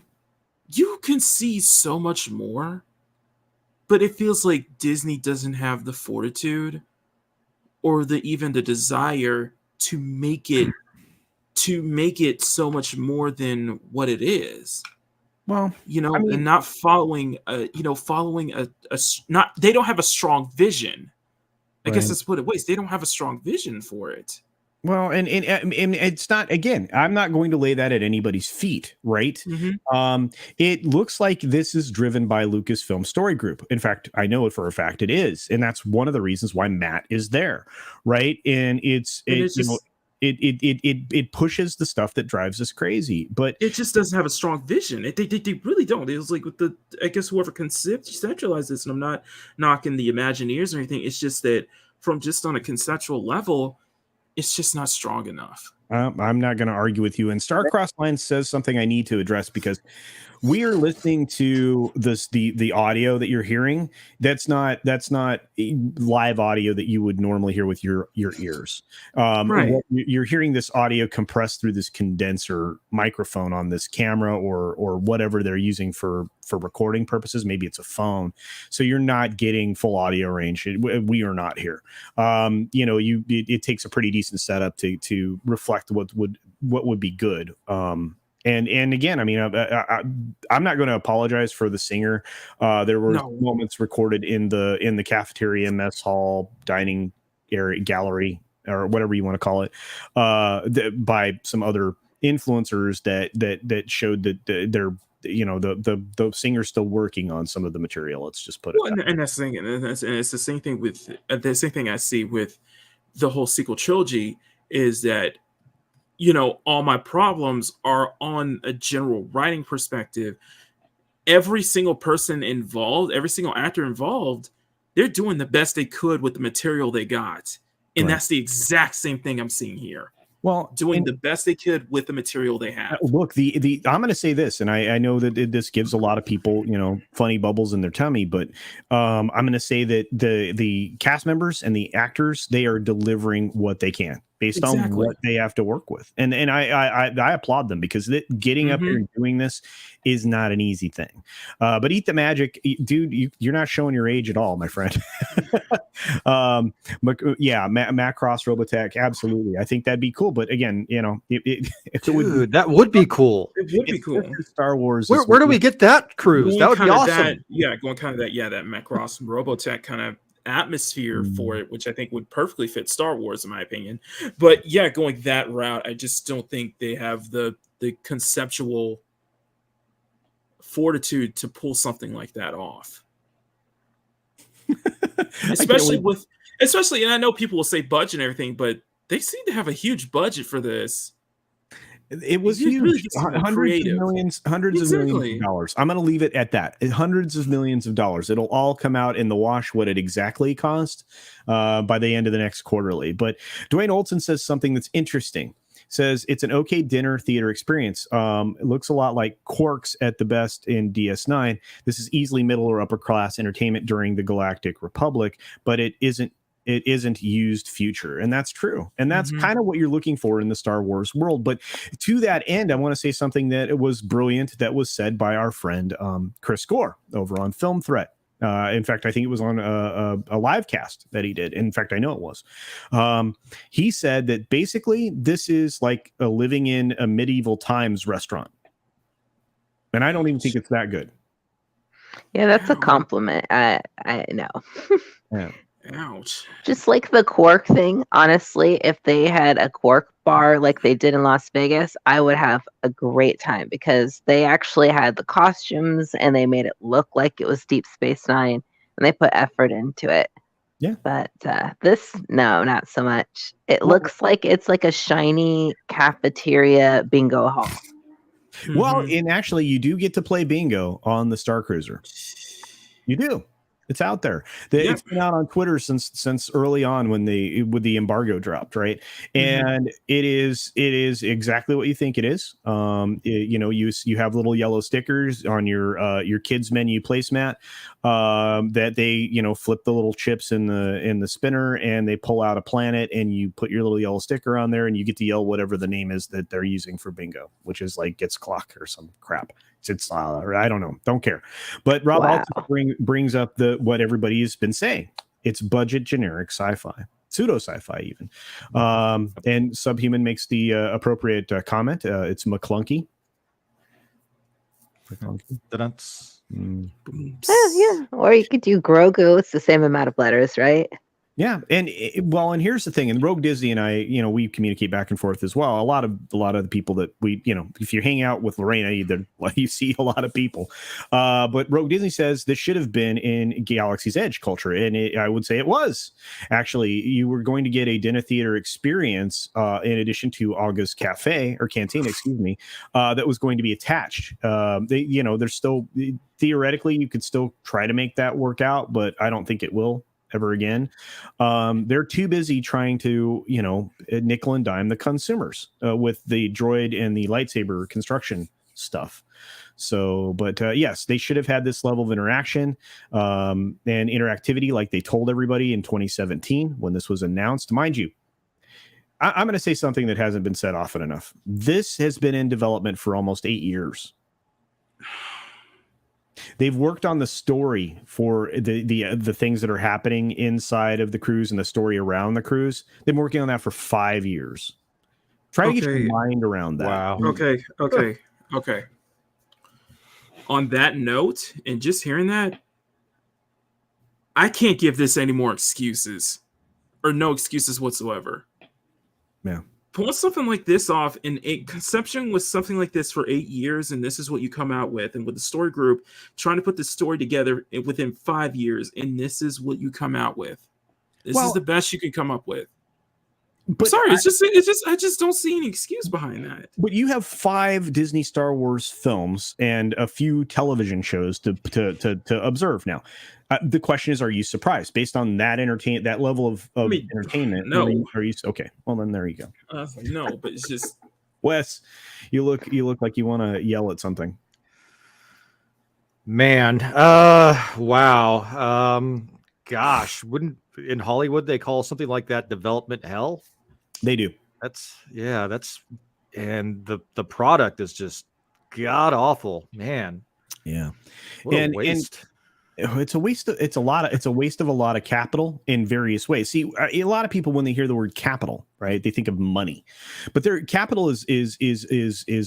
[SPEAKER 5] You can see so much more, but it feels like Disney doesn't have the fortitude or even the desire to make it so much more than what it is.
[SPEAKER 1] Well,
[SPEAKER 5] and not following they don't have a strong vision. I guess that's what it was. They don't have a strong vision for it.
[SPEAKER 1] Well, and it's not, again, I'm not going to lay that at anybody's feet, right? It looks like this is driven by Lucasfilm Story Group. In fact, I know it for a fact it is. And that's one of the reasons why Matt is there, right? And it pushes the stuff that drives us crazy, but
[SPEAKER 5] it just doesn't have a strong vision. They really don't. It was like with I guess whoever conceptualized this, and I'm not knocking the Imagineers or anything. It's just that from just on a conceptual level, it's just not strong enough.
[SPEAKER 1] I'm not going to argue with you. And Starcross Line says something I need to address, because we are listening to the audio that you're hearing. That's not live audio that you would normally hear with your ears.
[SPEAKER 5] Right.
[SPEAKER 1] You're hearing this audio compressed through this condenser microphone on this camera or whatever they're using for recording purposes. Maybe it's a phone, so you're not getting full audio range. We are not here. It takes a pretty decent setup to reflect what would be good. And again, I mean, I'm not going to apologize for the singer. There were moments recorded in the cafeteria, mess hall, dining area, gallery, or whatever you want to call it, by some other influencers that showed that they're, the singer's still working on some of the material. Let's just put it.
[SPEAKER 5] And that's the thing, and it's the same thing with the same thing I see with the whole sequel trilogy is that, all my problems are on a general writing perspective. Every single person involved, every single actor involved, they're doing the best they could with the material they got. And that's the exact same thing I'm seeing here.
[SPEAKER 1] Well,
[SPEAKER 5] doing the best they could with the material they have.
[SPEAKER 1] Look, I'm going to say this, and I know that this gives a lot of people, funny bubbles in their tummy, but I'm going to say that the cast members and the actors, they are delivering what they can based on what they have to work with, and I applaud them, because getting up here and doing this is not an easy thing. But Eat the Magic, dude, you're not showing your age at all, my friend. Macross Robotech, absolutely. I think that'd be cool. But again, that
[SPEAKER 2] would be cool.
[SPEAKER 5] It would be cool.
[SPEAKER 1] Star Wars.
[SPEAKER 2] Where do we get that cruise? That would be awesome.
[SPEAKER 5] Going kind of that Macross Robotech kind of atmosphere for it, which I think would perfectly fit Star Wars, in my opinion. But yeah, going that route, I just don't think they have the conceptual fortitude to pull something like that off. especially, and I know people will say budget and everything, but they seem to have a huge budget for this.
[SPEAKER 1] It was huge. Really hundreds of millions of dollars. I'm going to leave it at that. Hundreds of millions of dollars. It'll all come out in the wash what it exactly cost by the end of the next quarterly. But Dwayne Olson says something that's interesting. Says it's an okay dinner theater experience. It looks a lot like Quarks at the best in DS9. This is easily middle or upper class entertainment during the Galactic Republic, but it isn't used future. And that's true. And that's kind of what you're looking for in the Star Wars world. But to that end, I want to say something that it was brilliant that was said by our friend Chris Gore over on Film Threat. In fact, I think it was on a live cast that he did. In fact, I know it was. He said that basically this is like a living in a medieval times restaurant. And I don't even think it's that good.
[SPEAKER 3] Yeah, that's a compliment. I know.
[SPEAKER 1] Yeah.
[SPEAKER 5] Ouch.
[SPEAKER 3] Just like the Quark thing, honestly, if they had a Quark bar like they did in Las Vegas, I would have a great time, because they actually had the costumes and they made it look like it was Deep Space Nine, and they put effort into it.
[SPEAKER 1] Yeah.
[SPEAKER 3] But this, no, not so much. It looks like it's like a shiny cafeteria bingo hall.
[SPEAKER 1] Well, and actually, you do get to play bingo on the Starcruiser. You do. It's out there. It's been out on Twitter since early on when the embargo dropped, right? And it is exactly what you think it is. You have little yellow stickers on your kids menu placemat that they flip the little chips in the spinner, and they pull out a planet, and you put your little yellow sticker on there, and you get to yell whatever the name is that they're using for bingo, which is like Gets Clock or some crap. It's I don't know, don't care. But Rob also brings up what everybody has been saying. It's budget generic sci-fi, pseudo sci-fi even. And Subhuman makes the appropriate comment. It's McClunky.
[SPEAKER 3] Yeah, or you could do Grogu. It's the same amount of letters, right?
[SPEAKER 1] Yeah, and and here's the thing. And Rogue Disney and I, we communicate back and forth as well. A lot of the people that we, if you hang out with Lorena, you see a lot of people. But Rogue Disney says this should have been in Galaxy's Edge culture, and I would say it was. Actually, you were going to get a dinner theater experience in addition to August Cafe or Cantina, excuse me, that was going to be attached. There's still theoretically you could still try to make that work out, but I don't think it will ever again. They're too busy trying to, nickel and dime the consumers with the droid and the lightsaber construction stuff. So, but yes, they should have had this level of interaction and interactivity like they told everybody in 2017 when this was announced. Mind you, I'm going to say something that hasn't been said often enough. This has been in development for almost 8 years. They've worked on the story for the things that are happening inside of the cruise and the story around the cruise. They've been working on that for 5 years. Try to get your mind around that.
[SPEAKER 2] Wow.
[SPEAKER 5] Okay. On that note, and just hearing that, I can't give this any more excuses, or no excuses whatsoever.
[SPEAKER 1] Yeah.
[SPEAKER 5] Pull something like this off in a conception with something like this for 8 years, and this is what you come out with, and with the story group trying to put the story together within 5 years, and this is what you come out with. This is the best you can come up with. But sorry, it's just I just don't see any excuse behind that.
[SPEAKER 1] But you have 5 Disney Star Wars films and a few television shows to observe now. The question is, are you surprised based on that level of entertainment?
[SPEAKER 5] No.
[SPEAKER 1] Are you okay? Well, then there you go.
[SPEAKER 5] No, but it's just
[SPEAKER 1] Wes, you look like you want to yell at something.
[SPEAKER 2] Man, wow. Gosh, wouldn't in Hollywood they call something like that development hell?
[SPEAKER 1] They do.
[SPEAKER 2] And the product is just god awful, man.
[SPEAKER 1] Yeah.
[SPEAKER 2] What a waste.
[SPEAKER 1] It's a waste of a lot of capital in various ways. See, a lot of people when they hear the word capital, right, they think of money, but their capital is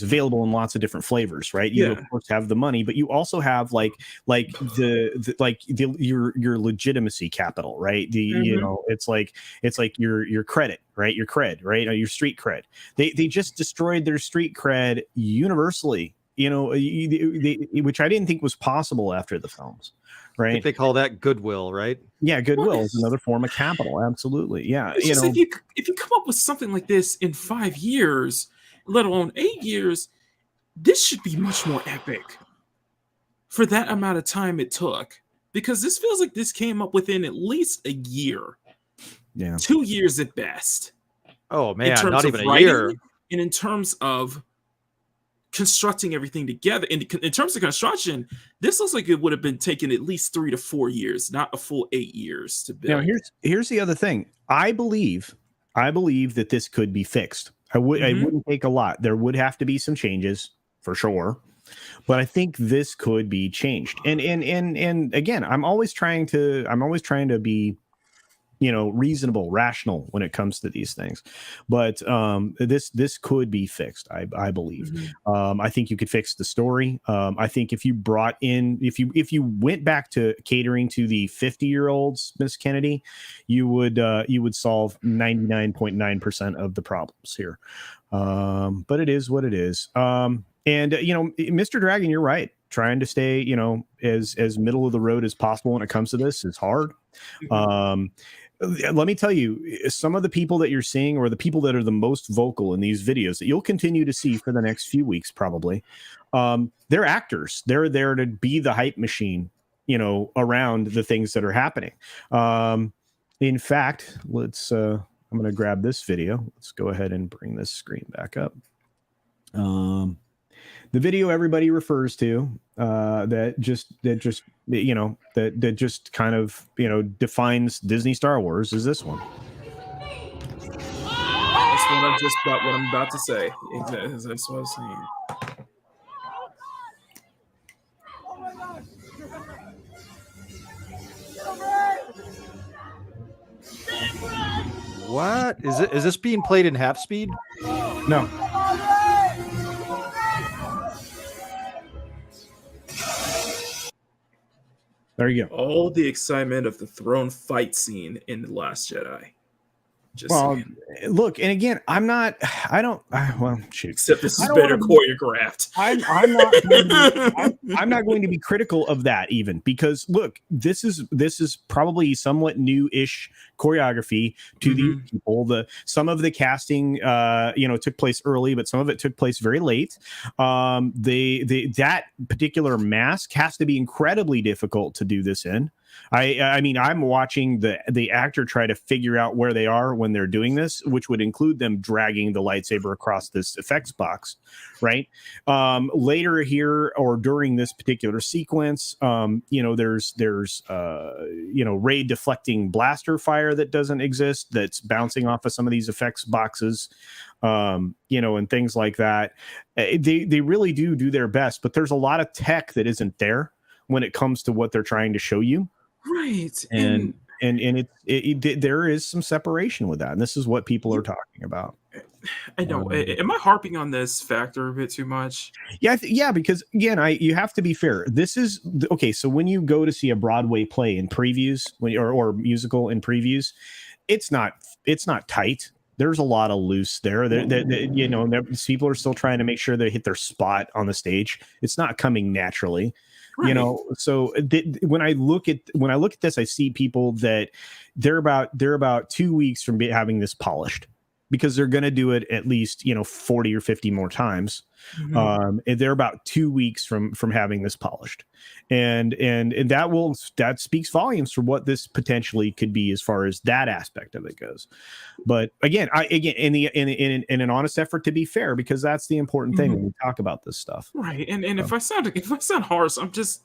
[SPEAKER 1] available in lots of different flavors, right? You of course have the money, but you also have your legitimacy capital, right? It's like your credit, right? Your cred, right? Or your street cred. They just destroyed their street cred universally, which I didn't think was possible after the films. Right.
[SPEAKER 2] I think they call that goodwill, right?
[SPEAKER 1] Yeah, goodwill is another form of capital. Absolutely. Yeah.
[SPEAKER 5] It's just if you come up with something like this in 5 years, let alone 8 years, this should be much more epic for that amount of time it took. Because this feels like this came up within at least a year.
[SPEAKER 1] Yeah.
[SPEAKER 5] 2 years at best.
[SPEAKER 2] Oh man, not even a year.
[SPEAKER 5] And in terms of constructing everything together, in terms of construction, this looks like it would have been taken at least 3 to 4 years, not a full 8 years to build.
[SPEAKER 1] Now here's the other thing. I believe that this could be fixed. I wouldn't take a lot. There would have to be some changes for sure, but I think this could be changed. And again, I'm always trying to be reasonable, rational when it comes to these things. But this could be fixed, I believe. I think you could fix the story. I think if you went back to catering to the 50-year-olds, Miss Kennedy, you would solve 99.9% of the problems here. But it is what it is. And Mr. Dragon, you're right. Trying to stay, as middle of the road as possible when it comes to this is hard. Let me tell you, some of the people that you're seeing, or the people that are the most vocal in these videos that you'll continue to see for the next few weeks, probably, they're actors. They're there to be the hype machine, around the things that are happening. In fact, I'm going to grab this video. Let's go ahead and bring this screen back up. The video everybody refers to that just kind of defines Disney Star Wars is this one.
[SPEAKER 5] That's what I'm about to say. Exactly, that's what I was saying.
[SPEAKER 2] What is this being played in half speed?
[SPEAKER 1] No. There you go.
[SPEAKER 5] All the excitement of the throne fight scene in The Last Jedi. Just saying.
[SPEAKER 1] Look, and again, shoot.
[SPEAKER 5] Except this
[SPEAKER 1] I
[SPEAKER 5] is
[SPEAKER 1] don't
[SPEAKER 5] better
[SPEAKER 1] wanna
[SPEAKER 5] choreographed.
[SPEAKER 1] I'm not going to be critical of that even, because look, this is probably somewhat new-ish choreography to these people. Some of the casting took place early, but some of it took place very late. That particular mask has to be incredibly difficult to do this in. I mean, I'm watching the actor try to figure out where they are when they're doing this, which would include them dragging the lightsaber across this effects box, right? Later here, or during this particular sequence, there's ray deflecting blaster fire that doesn't exist, that's bouncing off of some of these effects boxes, and things like that. They really do their best, but there's a lot of tech that isn't there when it comes to what they're trying to show you.
[SPEAKER 5] Right.
[SPEAKER 1] And there is some separation with that, and this is what people are talking about.
[SPEAKER 5] I know. Am I harping on this factor a bit too much?
[SPEAKER 1] Yeah, because again, you have to be fair. This is okay. So when you go to see a Broadway play in previews, or musical in previews, it's not tight. There's a lot of loose there. People are still trying to make sure they hit their spot on the stage. It's not coming naturally. Right. So when I look at this, I see people that they're about 2 weeks from having this polished, because they're going to do it at least 40 or 50 more times. And they're about 2 weeks from having this polished, and that speaks volumes for what this potentially could be as far as that aspect of it goes. But again, in an honest effort to be fair, because that's the important thing when we talk about this stuff,
[SPEAKER 5] right? And if I sound harsh, I'm just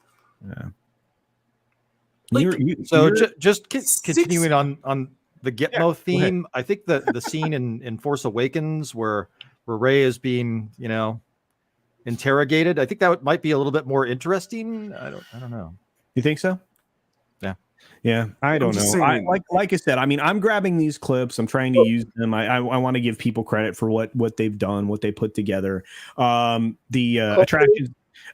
[SPEAKER 2] just continuing on the Gitmo theme. I think that the scene in Force Awakens where Rey is being interrogated, I think that might be a little bit more interesting. I don't know.
[SPEAKER 1] You think so? Yeah, I don't know. Like I said, I mean, I'm grabbing these clips. I'm trying to use them. I want to give people credit for what they've done, what they put together.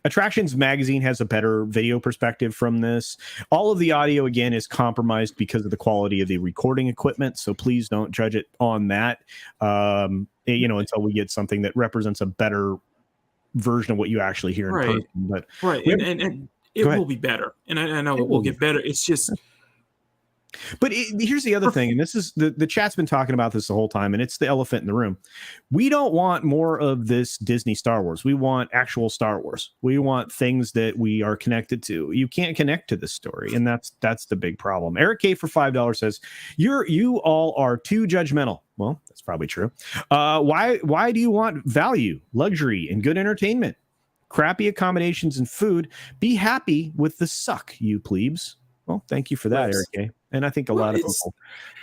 [SPEAKER 1] Attractions magazine has a better video perspective from this. All of the audio, again, is compromised because of the quality of the recording equipment. So please don't judge it on that, until we get something that represents a better version of what you actually hear in person. But
[SPEAKER 5] and it will be better. And I know it will get better. It's just...
[SPEAKER 1] But here's the other thing, and this is the chat's been talking about this the whole time, and it's the elephant in the room. We don't want more of this Disney Star Wars. We want actual Star Wars. We want things that we are connected to. You can't connect to this story, and that's the big problem. Eric K for $5 says, you all are too judgmental. Well, that's probably true. Why do you want value, luxury, and good entertainment? Crappy accommodations and food. Be happy with the suck, you plebes. Well, thank you for that, Eric K. And I think a lot of people.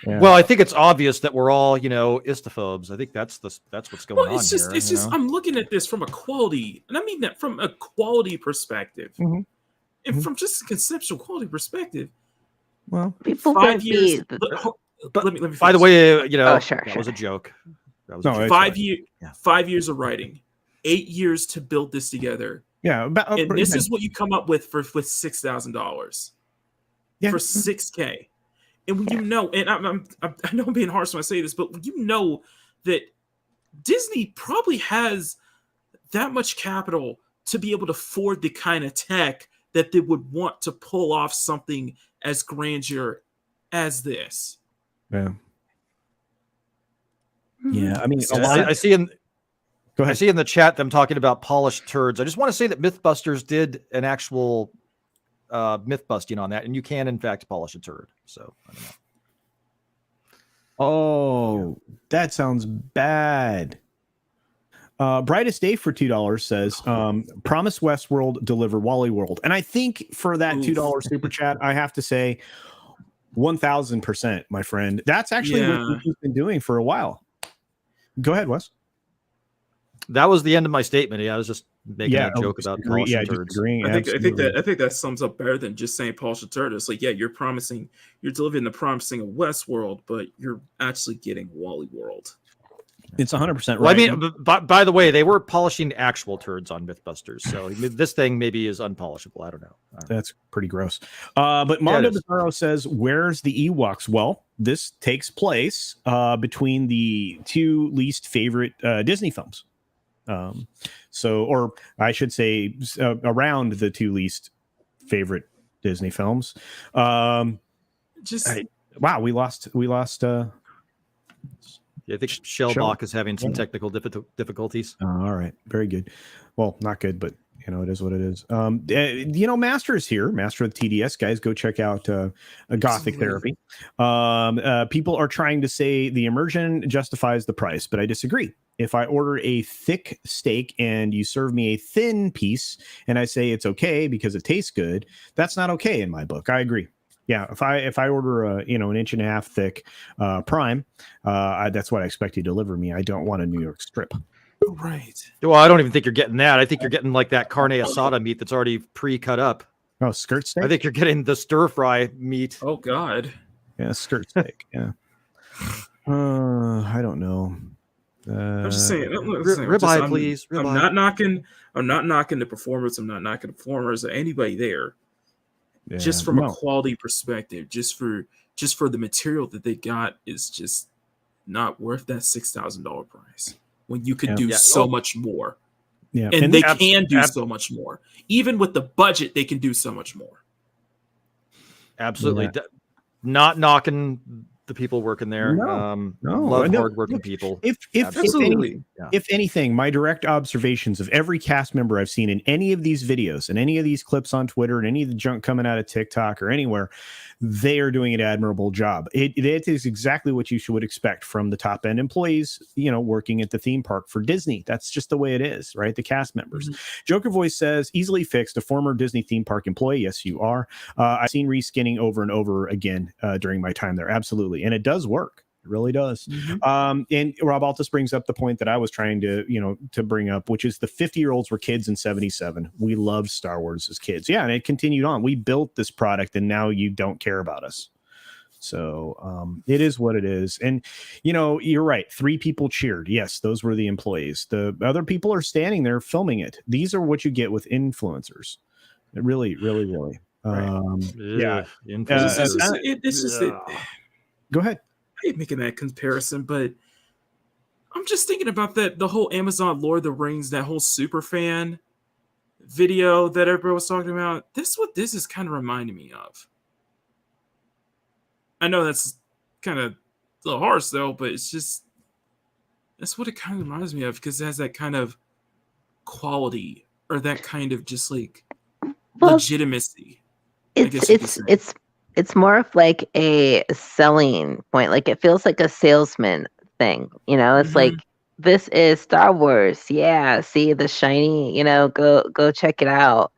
[SPEAKER 1] Yeah.
[SPEAKER 2] Well, I think it's obvious that we're all, istophobes. I think that's what's going on.
[SPEAKER 5] It's just I'm looking at this from a quality, and I mean that from a quality perspective, and from just a conceptual quality perspective.
[SPEAKER 3] Well, people
[SPEAKER 5] 5 years.
[SPEAKER 2] But
[SPEAKER 5] let me.
[SPEAKER 2] By the way,
[SPEAKER 3] sure,
[SPEAKER 2] that was a joke. That was
[SPEAKER 5] 5 years of writing, 8 years to build this together.
[SPEAKER 1] Yeah,
[SPEAKER 5] and this is what you come up with with $6,000. For $6,000. And and I know I'm being harsh when I say this, but that Disney probably has that much capital to be able to afford the kind of tech that they would want to pull off something as grandeur as this.
[SPEAKER 1] Yeah. Yeah, I mean,
[SPEAKER 2] I see in the chat them talking about polished turds. I just want to say that Mythbusters did an actual myth busting on that, and you can in fact polish a turd. So I don't know.
[SPEAKER 1] Oh, that sounds bad. Brightest Day for $2 says, promise Westworld, deliver Wally World. And I think for that $2 super chat, I have to say 1000%, my friend. That's actually what you've been doing for a while. Go ahead, Wes.
[SPEAKER 2] That was the end of my statement. I was just making a joke about polishing turds.
[SPEAKER 5] I think that sums up better than just saying polish a turd. It's like, you're delivering the promising of Westworld, but you're actually getting Wally World.
[SPEAKER 1] It's 100% right.
[SPEAKER 2] Well, I mean, by the way, they were polishing actual turds on Mythbusters, so this thing maybe is unpolishable. I don't know.
[SPEAKER 1] That's pretty gross. But Mondo Bizarro says, "Where's the Ewoks?" Well, this takes place between the two least favorite Disney films. Or I should say, around the two least favorite Disney films. Wow, we lost.
[SPEAKER 2] I think Shellbach is having some technical difficulties.
[SPEAKER 1] All right. Very good. Well, not good, but it is what it is. Master is here. Master of the TDS guys. Go check out Gothic Therapy. People are trying to say the immersion justifies the price, but I disagree. If I order a thick steak and you serve me a thin piece and I say it's okay because it tastes good, that's not okay in my book. I agree. Yeah, if I order an 1.5 inch thick prime, that's what I expect you to deliver me. I don't want a New York strip.
[SPEAKER 5] Right.
[SPEAKER 2] Well, I don't even think you're getting that. I think you're getting like that carne asada meat that's already pre-cut up.
[SPEAKER 1] Oh, skirt steak?
[SPEAKER 2] I think you're getting the stir fry meat.
[SPEAKER 5] Oh God.
[SPEAKER 1] Yeah, skirt steak. Yeah. I don't know.
[SPEAKER 5] I'm just saying.
[SPEAKER 2] Ribeye, please. Ribeye.
[SPEAKER 5] I'm not knocking the performance. I'm not knocking the performers or anybody there. Yeah, just from a quality perspective, just for the material that they got is just not worth that $6,000 price when you could do so much more. Yeah, and they can do so much more. Even with the budget, they can do so much more.
[SPEAKER 2] Absolutely, not knocking the people working there. Love hardworking people.
[SPEAKER 1] If anything, my direct observations of every cast member I've seen in any of these videos and any of these clips on Twitter and any of the junk coming out of TikTok or anywhere, they are doing an admirable job. It is exactly what you would expect from the top end employees, working at the theme park for Disney. That's just the way it is, right? The cast members. Mm-hmm. Joker Voice says, easily fixed. A former Disney theme park employee. Yes, you are. I've seen reskinning over and over again during my time there. Absolutely. And it does work. It really does. Mm-hmm. And Rob Altus brings up the point that I was trying to bring up, which is the 50-year-olds were kids in 1977. We loved Star Wars as kids. Yeah. And it continued on. We built this product and now you don't care about us. So it is what it is. And, you're right. 3 people cheered. Yes, those were the employees. The other people are standing there filming it. These are what you get with influencers. It really, really, really.
[SPEAKER 2] Right.
[SPEAKER 1] Go ahead.
[SPEAKER 5] I hate making that comparison, but I'm just thinking about the whole Amazon Lord of the Rings, that whole super fan video that everybody was talking about. This is what this is kind of reminding me of. I know that's kind of a little harsh though, but that's what it kind of reminds me of, because it has that kind of quality or that kind of just like legitimacy.
[SPEAKER 3] It's more of like a selling point. Like it feels like a salesman thing. It's like, this is Star Wars. Yeah. See the shiny, go check it out.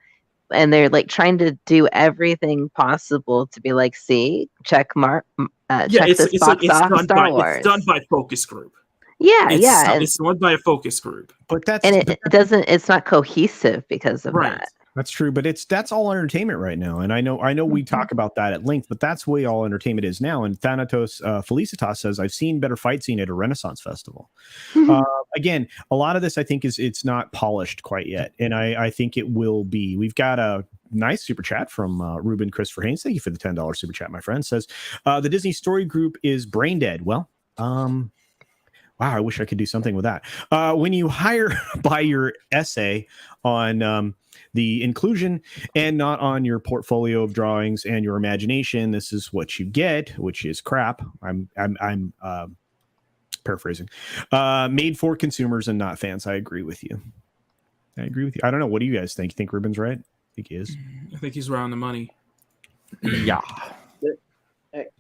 [SPEAKER 3] And they're like trying to do everything possible to be like, see, check this box off Star Wars.
[SPEAKER 5] It's done by focus group.
[SPEAKER 3] It's
[SPEAKER 5] done by a focus group.
[SPEAKER 1] But
[SPEAKER 3] it's not cohesive because of that.
[SPEAKER 1] That's true, but that's all entertainment right now, and I know we talk about that at length, but that's the way all entertainment is now. And Thanatos Felicitas says, "I've seen better fight scene at a Renaissance festival." Again, a lot of this I think it's not polished quite yet, and I think it will be. We've got a nice super chat from Ruben Christopher Haynes. Thank you for the $10 super chat, my friend. Says the Disney Story Group is brain dead. Well, wow, I wish I could do something with that. When you hire by your essay on the inclusion and not on your portfolio of drawings and your imagination, this is what you get, which is crap. I'm paraphrasing. Made for consumers and not fans. I agree with you. I don't know. What do you guys think? You think Ruben's right? I think he is.
[SPEAKER 5] I think he's right on the money.
[SPEAKER 2] Yeah.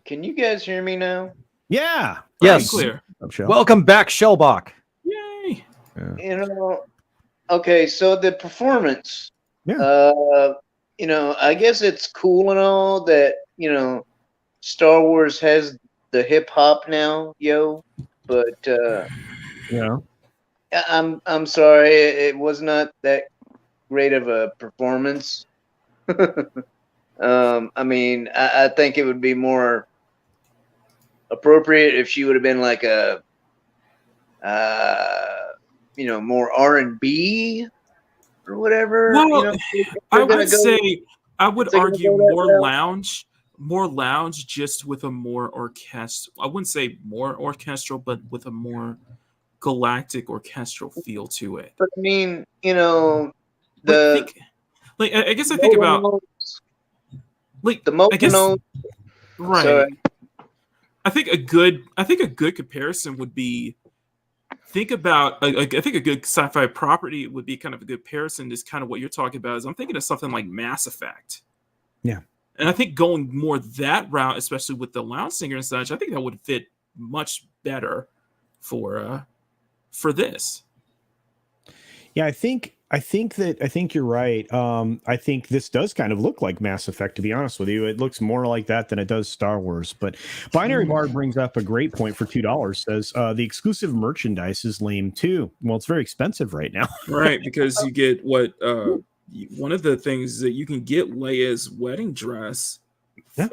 [SPEAKER 4] Can you guys hear me now?
[SPEAKER 1] Yeah.
[SPEAKER 2] Yes.
[SPEAKER 5] Clear.
[SPEAKER 2] Welcome back, Shellbach.
[SPEAKER 5] Yay.
[SPEAKER 1] Yeah.
[SPEAKER 4] Okay, so the performance.
[SPEAKER 1] Yeah.
[SPEAKER 4] I guess it's cool and all that, Star Wars has the hip hop now, but I'm sorry, it was not that great of a performance. I think it would be more appropriate if she would have been like a more R&B or whatever.
[SPEAKER 5] Well, I would
[SPEAKER 4] go,
[SPEAKER 5] say I would argue
[SPEAKER 4] go that
[SPEAKER 5] more
[SPEAKER 4] route.
[SPEAKER 5] lounge, just with a more orchestral. I wouldn't say more orchestral, but with a more galactic orchestral feel to it.
[SPEAKER 4] But I mean,
[SPEAKER 5] I guess I think about I guess right.
[SPEAKER 4] Sorry.
[SPEAKER 5] I think a good comparison would be I think a good sci-fi property would be kind of a good comparison. Is kind of what you're talking about. Is I'm thinking of something like Mass Effect.
[SPEAKER 1] Yeah.
[SPEAKER 5] And I think going more that route, especially with the lounge singer and such, I think that would fit much better for this.
[SPEAKER 1] Yeah, I think you're right. I think this does kind of look like Mass Effect, to be honest with you. It looks more like that than it does Star Wars. But Binary Bard brings up a great point for $2. Says the exclusive merchandise is lame too. Well, it's very expensive right now.
[SPEAKER 5] Right, because you get what one of the things that you can get Leia's wedding dress,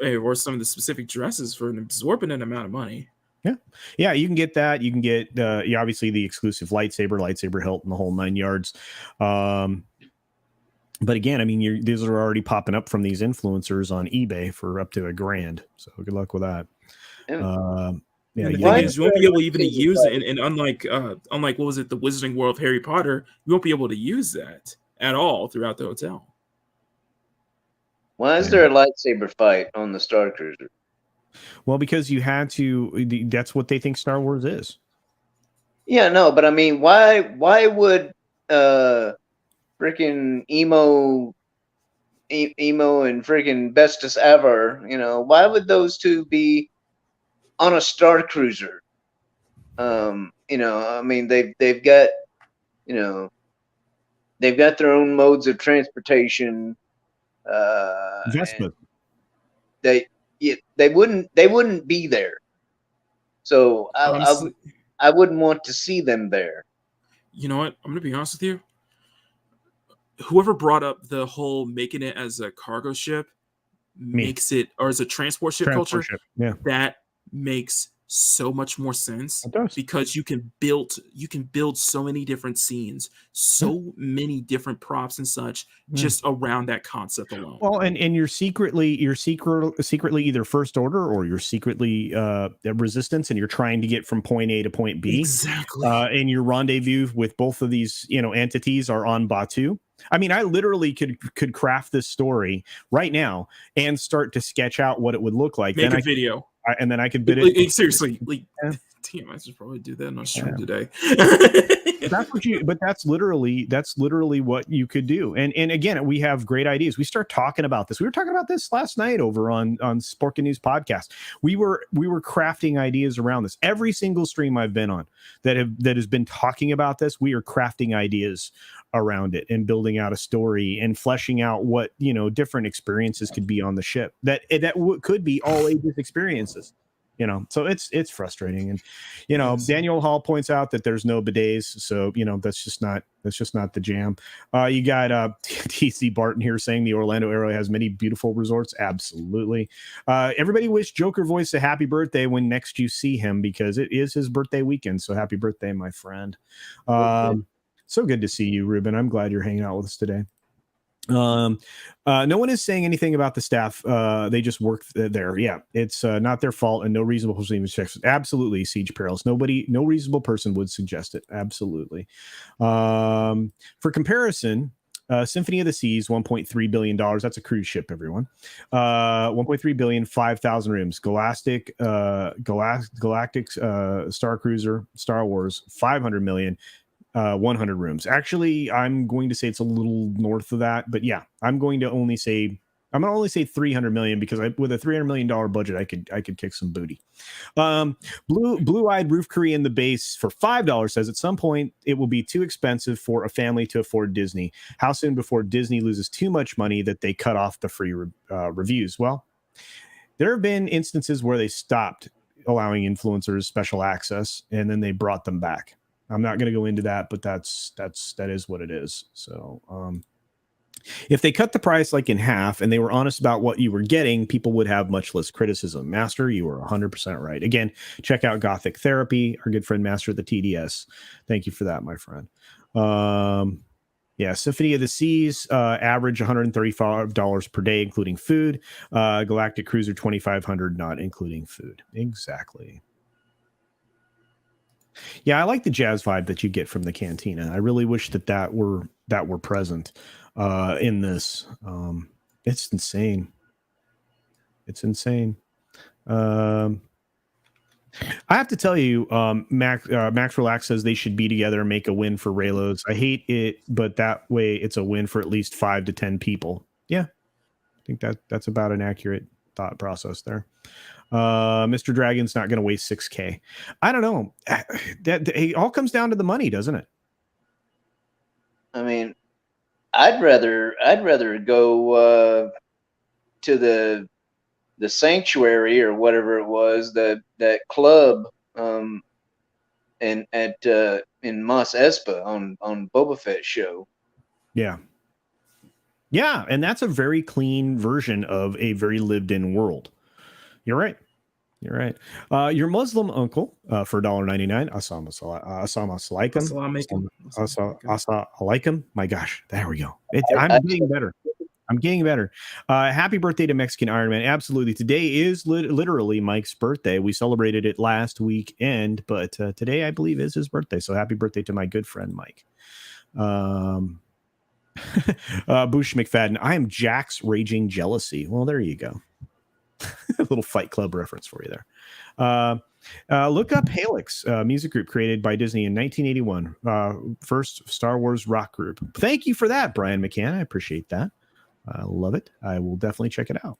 [SPEAKER 5] or some of the specific dresses for an exorbitant amount of money.
[SPEAKER 1] Yeah, you can get that. You can get obviously the exclusive lightsaber hilt, and the whole 9 yards. But again, I mean, these are already popping up from these influencers on eBay for up to $1,000. So good luck with that.
[SPEAKER 5] The thing is, you won't be able even to use it, and unlike what was it, the Wizarding World of Harry Potter, you won't be able to use that at all throughout the hotel.
[SPEAKER 4] Why is there a lightsaber fight on the Starcruiser?
[SPEAKER 1] Well, because you had to. That's what they think Star Wars is.
[SPEAKER 4] Yeah, no, but I mean, why would freaking emo and freaking Bestus Ever, why would those two be on a Starcruiser? I mean, they've got their own modes of transportation.
[SPEAKER 1] Vespa.
[SPEAKER 4] They wouldn't be there. So
[SPEAKER 5] Honestly,
[SPEAKER 4] I wouldn't want to see them there.
[SPEAKER 5] You know what? I'm gonna be honest with you. Whoever brought up the whole making it as a cargo ship makes it, or as a transport ship culture, that makes so much more sense, because you can build so many different scenes, so many different props and such, just around that concept alone.
[SPEAKER 1] Well, and you're secretly either First Order or you're secretly Resistance, and you're trying to get from point A to point B.
[SPEAKER 5] Exactly.
[SPEAKER 1] And your rendezvous with both of these entities are on Batuu. I mean, I literally could craft this story right now and start to sketch out what it would look like.
[SPEAKER 5] Make a video.
[SPEAKER 1] And then I could bid it.
[SPEAKER 5] Seriously, damn, I should probably do that on stream today.
[SPEAKER 1] That's literally what you could do. And again, we have great ideas. We start talking about this. We were talking about this last night over on Sporkin News podcast. We were crafting ideas around this. Every single stream I've been on that has been talking about this, we are crafting ideas around it and building out a story and fleshing out what different experiences could be on the ship that could be all ages experiences. So it's frustrating. And Daniel Hall points out that there's no bidets, so that's just not the jam. You got TC Barton here saying the Orlando area has many beautiful resorts. Absolutely. Everybody wish Joker Voice a happy birthday when next you see him, because it is his birthday weekend. So happy birthday, my friend. So good to see you, Ruben. I'm glad you're hanging out with us today. No one is saying anything about the staff. They just work there. Yeah, it's not their fault, and no reasonable person even checks. Absolutely, Siege Perils. No reasonable person would suggest it. Absolutely. For comparison, Symphony of the Seas, $1.3 billion. That's a cruise ship, everyone. 1.3 billion, 5,000 rooms. Galactic Starcruiser, Star Wars, 500 million. 100 rooms. Actually, I'm going to say it's a little north of that, but yeah, I'm going to only say 300 million, because with a $300 million budget, I could kick some booty. Blue-eyed Roof Korean the base for $5 says at some point it will be too expensive for a family to afford Disney. How soon before Disney loses too much money that they cut off the free reviews? Well, there have been instances where they stopped allowing influencers special access, and then they brought them back. I'm not going to go into that, but that is what it is. So If they cut the price like in half and they were honest about what you were getting, people would have much less criticism. Master, you were 100% right. Again, check out Gothic Therapy, our good friend Master of the TDS. Thank you for that, my friend. Yeah, Symphony of the Seas, average $135 per day, including food. Galactic Cruiser, $2,500, not including food. Exactly. Yeah, I like the jazz vibe that you get from the cantina. I really wish that were present in this. It's insane. It's insane. I have to tell you, Max Relax says they should be together and make a win for Raylos. I hate it, but that way it's a win for at least 5 to 10 people. Yeah, I think that's about an accurate thought process there. Mr. Dragon's not going to waste $6K. I don't know. It all comes down to the money, doesn't it?
[SPEAKER 4] I mean, I'd rather go to the sanctuary or whatever it was, that club in Mos Espa on Boba Fett show.
[SPEAKER 1] Yeah, and that's a very clean version of a very lived-in world. You're right. Your Muslim uncle for $1.99. Assalamu alaikum. My gosh, there we go. I'm getting better. Happy birthday to Mexican Iron Man. Absolutely. Today is literally Mike's birthday. We celebrated it last weekend, but today I believe is his birthday. So happy birthday to my good friend Mike. Bush McFadden. I am Jack's raging jealousy. Well, there you go. A little Fight Club reference for you there. Look up Halix, music group created by Disney in 1981. First Star Wars rock group. Thank you for that, Brian McCann. I appreciate that. I love it. I will definitely check it out.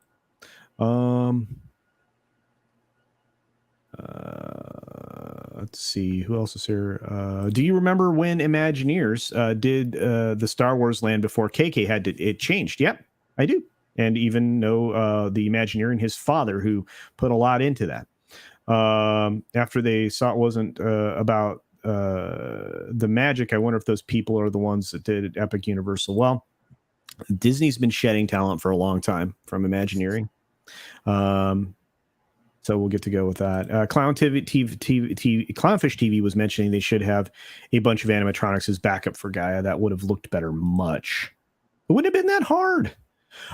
[SPEAKER 1] Let's see who else is here. Do you remember when Imagineers did the Star Wars land before KK had it changed? Yep, I do. And even know the Imagineer and his father, who put a lot into that. After they saw it wasn't about the magic, I wonder if those people are the ones that did Epic Universal. Well, Disney's been shedding talent for a long time from Imagineering. So we'll get to go with that. Clownfish TV was mentioning they should have a bunch of animatronics as backup for Gaia. That would have looked better much. It wouldn't have been that hard.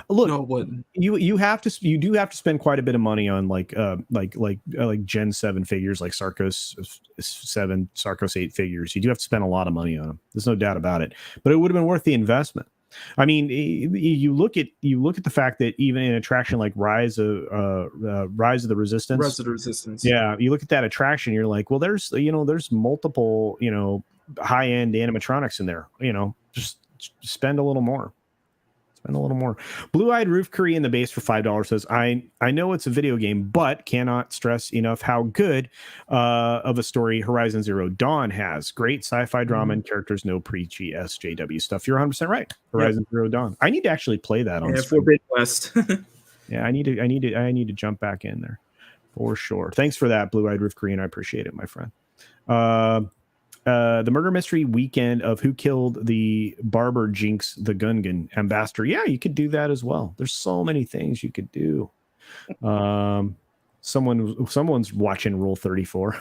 [SPEAKER 1] Look, no, it wouldn't. You do have to spend quite a bit of money on like Gen 7 figures, like Sarkos 7, Sarkos 8 figures. You do have to spend a lot of money on them. There's no doubt about it. But it would have been worth the investment. I mean, you look at the fact that even an attraction like Rise of the Resistance. Yeah, you look at that attraction, you're like, well, there's multiple high end animatronics in there. Just spend a little more. Blue-eyed Roof Curry in the base for $5 says, I know it's a video game, but cannot stress enough how good of a story Horizon Zero Dawn has. Great sci-fi drama and characters, no preachy SJW stuff. You're 100% right. Horizon Zero Dawn. I need to actually play that on
[SPEAKER 5] Forbidden West.
[SPEAKER 1] Yeah, I need to jump back in there for sure. Thanks for that, Blue-eyed Roof Curry, and I appreciate it, my friend. The murder mystery weekend of who killed the barber Jinx the Gungan ambassador. Yeah, you could do that as well. There's so many things you could do. Someone's watching Rule 34.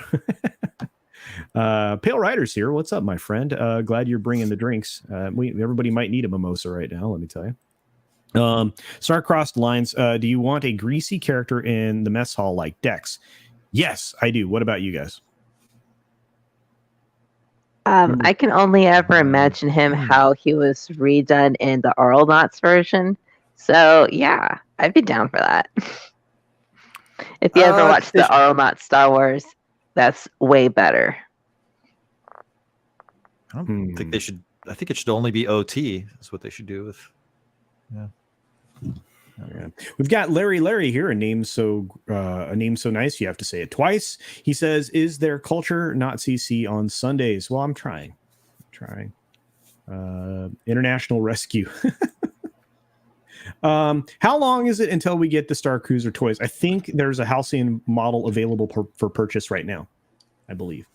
[SPEAKER 1] Pale Rider's here. What's up, my friend? Glad you're bringing the drinks. Everybody might need a mimosa right now. Let me tell you. Star-crossed lines. Do you want a greasy character in the mess hall like Dex? Yes, I do. What about you guys?
[SPEAKER 3] I can only ever imagine him how he was redone in the Arlnauts version. So yeah, I'd be down for that. If you ever watched the Arlnauts Star Wars, that's way better.
[SPEAKER 2] I don't think they should. I think it should only be OT. That's what they should do with. Yeah.
[SPEAKER 1] Yeah. We've got Larry here, a name so nice you have to say it twice. He says, "Is there culture not CC on Sundays?" Well, I'm trying. International Rescue. How long is it until we get the Starcruiser toys? I think there's a Halcyon model available for purchase right now, I believe.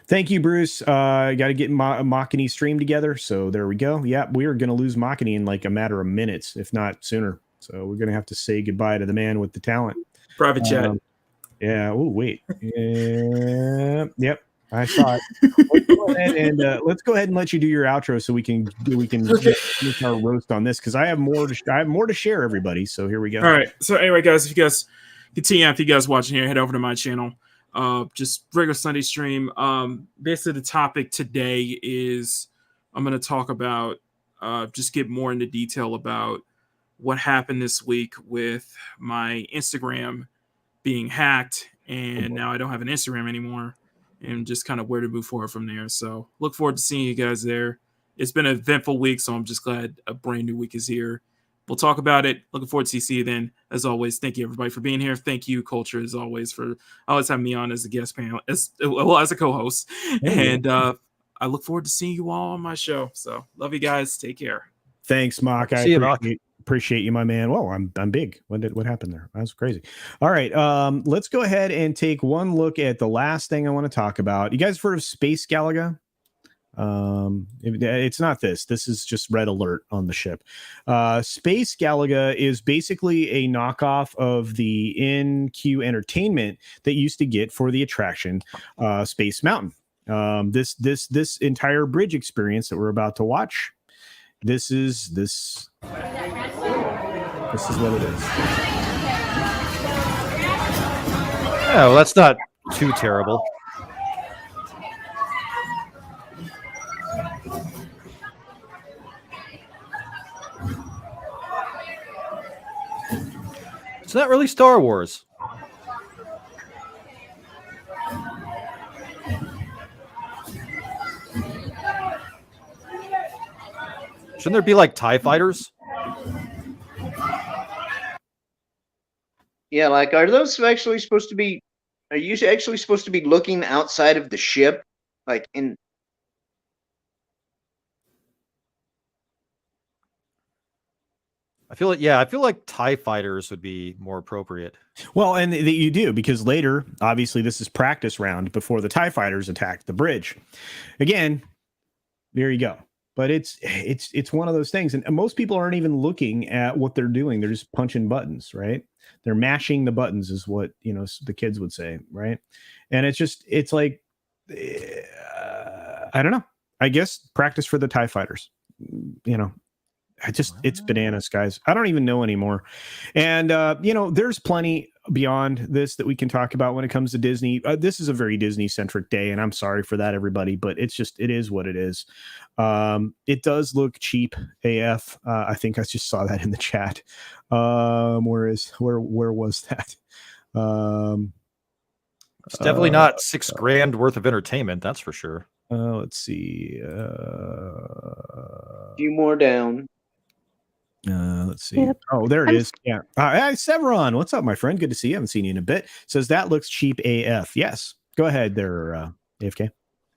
[SPEAKER 1] Thank you, Bruce. Got to get Machini stream together. So there we go. Yeah, we are going to lose Machini in like a matter of minutes, if not sooner. So we're going to have to say goodbye to the man with the talent.
[SPEAKER 5] Private chat.
[SPEAKER 1] Yeah. Oh, wait. Yep. I saw it. Let's go ahead and let you do your outro so we can finish our roast on this, because I have more to share, everybody. So here we go.
[SPEAKER 5] All right. So anyway, guys, if you guys continue after you guys watching here, head over to my channel. Just regular Sunday stream. Basically, the topic today is I'm going to talk about just get more into detail about what happened this week with my Instagram being hacked, and now I don't have an Instagram anymore, and just kind of where to move forward from there. So look forward to seeing you guys there. It's been an eventful week, so I'm just glad a brand new week is here. We'll talk about it. Looking forward to see you then. As always, thank you everybody for being here. Thank you, Culture, as always, for always having me on as a guest panel, as a co-host. And I look forward to seeing you all on my show. So love you guys. Take care.
[SPEAKER 1] Thanks, Mock.
[SPEAKER 2] See you, Mock.
[SPEAKER 1] Appreciate you, my man. Well, I'm big. What happened there? That was crazy. All right. Let's go ahead and take one look at the last thing I want to talk about. You guys heard of Space Galaga? It's not this. This is just red alert on the ship. Space Galaga is basically a knockoff of the in-queue entertainment that you used to get for the attraction Space Mountain. This entire bridge experience that we're about to watch. This is what it is.
[SPEAKER 2] Yeah, well, that's not too terrible. It's not really Star Wars. Shouldn't there be like TIE fighters?
[SPEAKER 4] Yeah, like are those actually supposed to be? Are you actually supposed to be looking outside of the ship, like in?
[SPEAKER 2] I feel like TIE fighters would be more appropriate.
[SPEAKER 1] Well, and that you do, because later, obviously, this is practice round before the TIE fighters attack the bridge. Again, there you go. But it's one of those things, and most people aren't even looking at what they're doing. They're just punching buttons, right? They're mashing the buttons, is what the kids would say, right? And it's like I don't know. I guess practice for the TIE fighters. It's bananas, guys. I don't even know anymore. And, there's plenty beyond this that we can talk about when it comes to Disney. This is a very Disney centric day, and I'm sorry for that, everybody, but it is what it is. It does look cheap AF. I think I just saw that in the chat. Where was that?
[SPEAKER 2] It's definitely not $6,000 worth of entertainment. That's for sure.
[SPEAKER 1] Let's see.
[SPEAKER 4] A few more down.
[SPEAKER 1] Let's see. Yep. Oh, there it is. Yeah. Severon, what's up, my friend? Good to see you. I haven't seen you in a bit. Says that looks cheap AF. Yes. Go ahead there, AFK.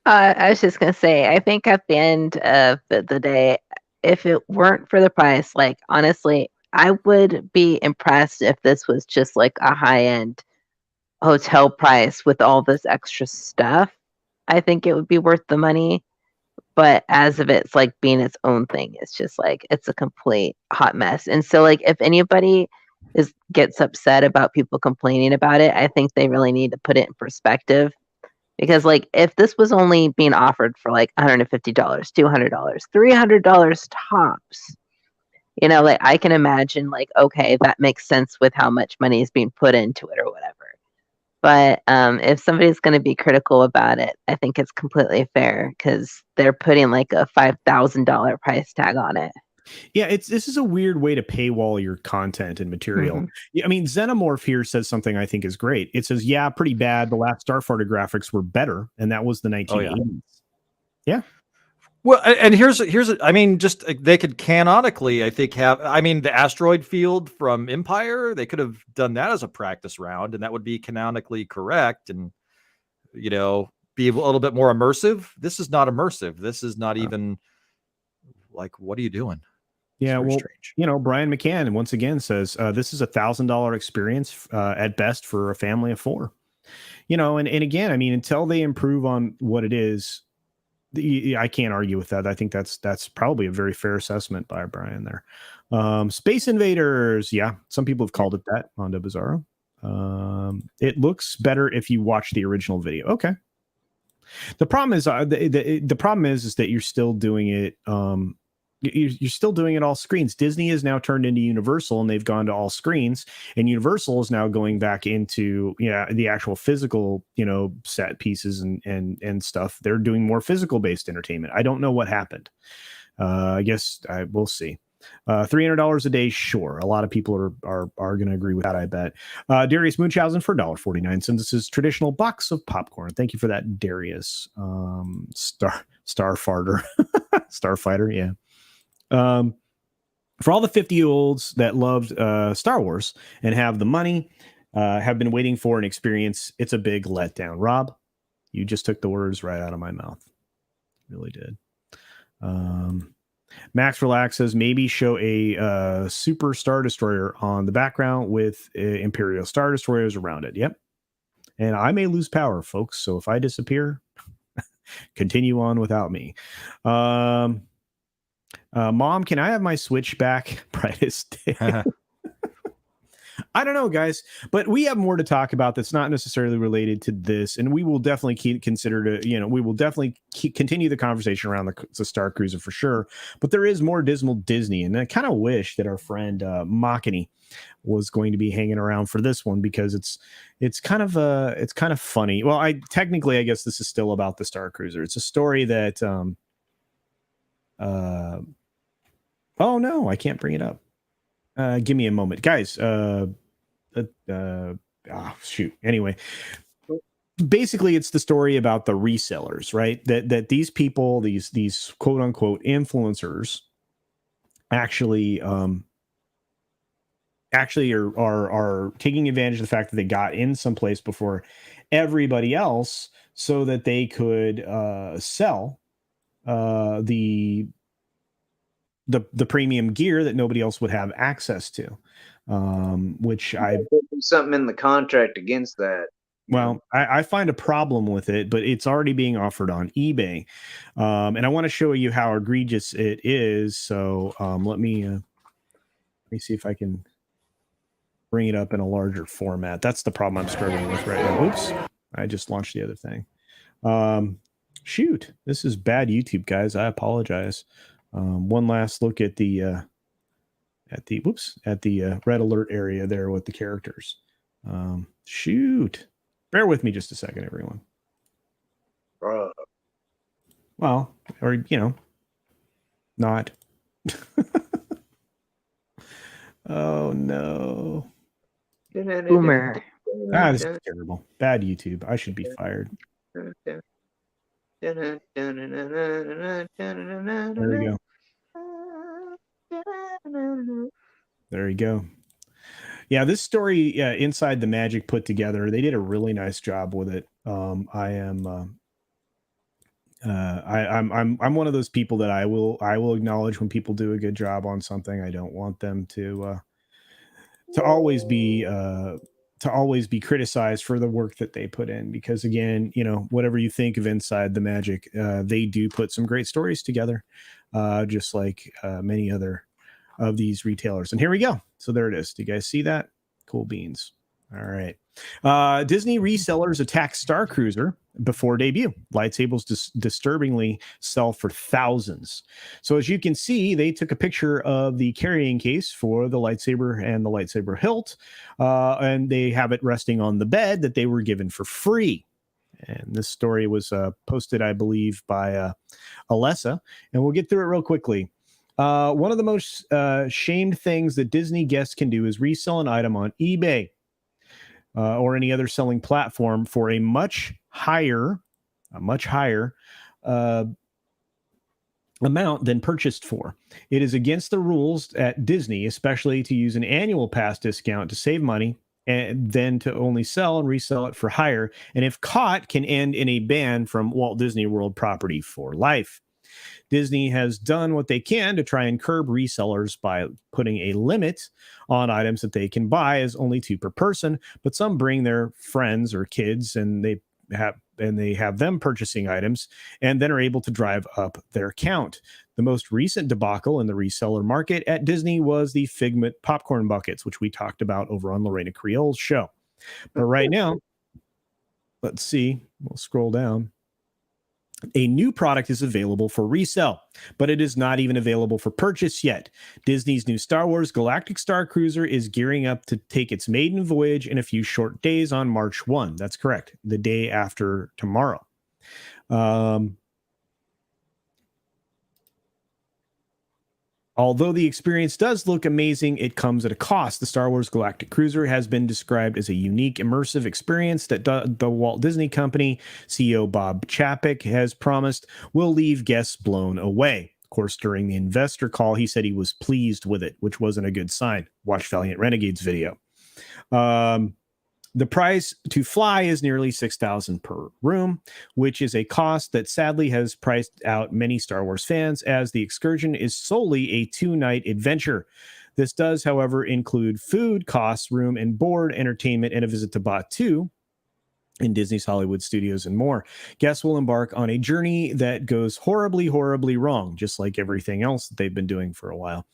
[SPEAKER 3] I was just going to say, I think at the end of the day, if it weren't for the price, like, honestly, I would be impressed if this was just like a high-end hotel price with all this extra stuff. I think it would be worth the money. But as of it's like being its own thing, it's just like it's a complete hot mess. And so, like, if anybody gets upset about people complaining about it, I think they really need to put it in perspective. Because, like, if this was only being offered for like $150, $200, $300 tops, like, I can imagine, like, okay, that makes sense with how much money is being put into it or whatever. But if somebody's going to be critical about it, I think it's completely fair because they're putting like a $5,000 price tag on it.
[SPEAKER 1] Yeah, this is a weird way to paywall your content and material. Mm-hmm. Yeah, I mean, Xenomorph here says something I think is great. It says, yeah, pretty bad. The last Starfighter graphics were better, and that was the 1980s. Oh, yeah.
[SPEAKER 2] Well, and here's I mean, just they could canonically, I think, the asteroid field from Empire, they could have done that as a practice round, and that would be canonically correct and, be a little bit more immersive. This is not immersive. This is not even like, what are you doing?
[SPEAKER 1] Yeah, well, strange. Brian McCann once again says this is $1,000 experience at best for a family of 4. And again, I mean, until they improve on what it is, I can't argue with that. I think that's probably a very fair assessment by Brian there. Space Invaders. Yeah, some people have called it that on the Bizarro. It looks better if you watch the original video. Okay. The problem is the problem is that you're still doing it. You're still doing it all screens. Disney is now turned into Universal, and they've gone to all screens. And Universal is now going back into the actual physical set pieces and stuff. They're doing more physical based entertainment. I don't know what happened. I guess we'll see. $300 a day, sure. A lot of people are going to agree with that, I bet. Darius Munchausen for $1.49 sends us his traditional box of popcorn. Thank you for that, Darius. Starfighter, yeah. For all the 50-year-olds that loved Star Wars and have the money, have been waiting for an experience, it's a big letdown. Rob, you just took the words right out of my mouth. Really did. Max Relax says maybe show a super Star Destroyer on the background with Imperial Star Destroyers around it. Yep. And I may lose power, folks. So if I disappear, continue on without me. Mom, can I have my Switch back? Brightest day. I don't know, guys, but we have more to talk about that's not necessarily related to this, and we will definitely continue the conversation around the Star Cruiser for sure. But there is more dismal Disney, and I kind of wish that our friend Makani was going to be hanging around for this one, because it's kind of funny. Well, I guess this is still about the Star Cruiser. It's a story that oh no, I can't bring it up. Give me a moment, guys. Shoot. Anyway, basically, it's the story about the resellers, right? That these people, these quote unquote influencers, actually are taking advantage of the fact that they got in someplace before everybody else, so that they could sell the premium gear that nobody else would have access to, which
[SPEAKER 4] something in the contract against that.
[SPEAKER 1] Well, I find a problem with it, but it's already being offered on eBay, and I want to show you how egregious it is. So let me see if I can bring it up in a larger format. That's the problem I'm struggling with right now. Oops, I just launched the other thing. Shoot, this is bad YouTube, guys. I apologize. One last look at the red alert area there with the characters. Shoot, bear with me just a second, everyone. Well, or not. Oh no.
[SPEAKER 3] Boomer.
[SPEAKER 1] This is terrible. Bad YouTube. I should be fired. There we go. There you go. Yeah, this story, Inside the Magic put together, they did a really nice job with it. I'm one of those people that I will acknowledge when people do a good job on something. I don't want them to always be criticized for the work that they put in, because again, whatever you think of Inside the Magic, they do put some great stories together, just like many other of these retailers. And here we go. So there it is. Do you guys see that? Cool beans. All right. Disney resellers attack Star Cruiser before debut. Lightsabers disturbingly sell for thousands. So as you can see, they took a picture of the carrying case for the lightsaber and the lightsaber hilt, and they have it resting on the bed that they were given for free. And this story was posted, I believe, by Alessa, and we'll get through it real quickly. One of the most shamed things that Disney guests can do is resell an item on eBay or any other selling platform for a much higher amount than purchased for. It is against the rules at Disney, especially to use an annual pass discount to save money, and then to only sell and resell it for higher. And if caught, can end in a ban from Walt Disney World property for life. Disney has done what they can to try and curb resellers by putting a limit on items that they can buy as only 2 per person, but some bring their friends or kids and they have them purchasing items and then are able to drive up their count. The most recent debacle in the reseller market at Disney was the Figment popcorn buckets, which we talked about over on Lorena Creole's show. But right now, let's see, we'll scroll down. A new product is available for resale, but it is not even available for purchase yet. Disney's new Star Wars Galactic Starcruiser is gearing up to take its maiden voyage in a few short days on March 1. That's correct, the day after tomorrow. Although the experience does look amazing, it comes at a cost. The Star Wars Galactic Cruiser has been described as a unique, immersive experience that the Walt Disney Company CEO Bob Chapek has promised will leave guests blown away. Of course, during the investor call, he said he was pleased with it, which wasn't a good sign. Watch Valiant Renegade's video. The price to fly is nearly $6,000 per room, which is a cost that sadly has priced out many Star Wars fans, as the excursion is solely a 2-night adventure. This does, however, include food costs, room and board, entertainment, and a visit to Batuu in Disney's Hollywood Studios and more. Guests will embark on a journey that goes horribly, horribly wrong, just like everything else that they've been doing for a while.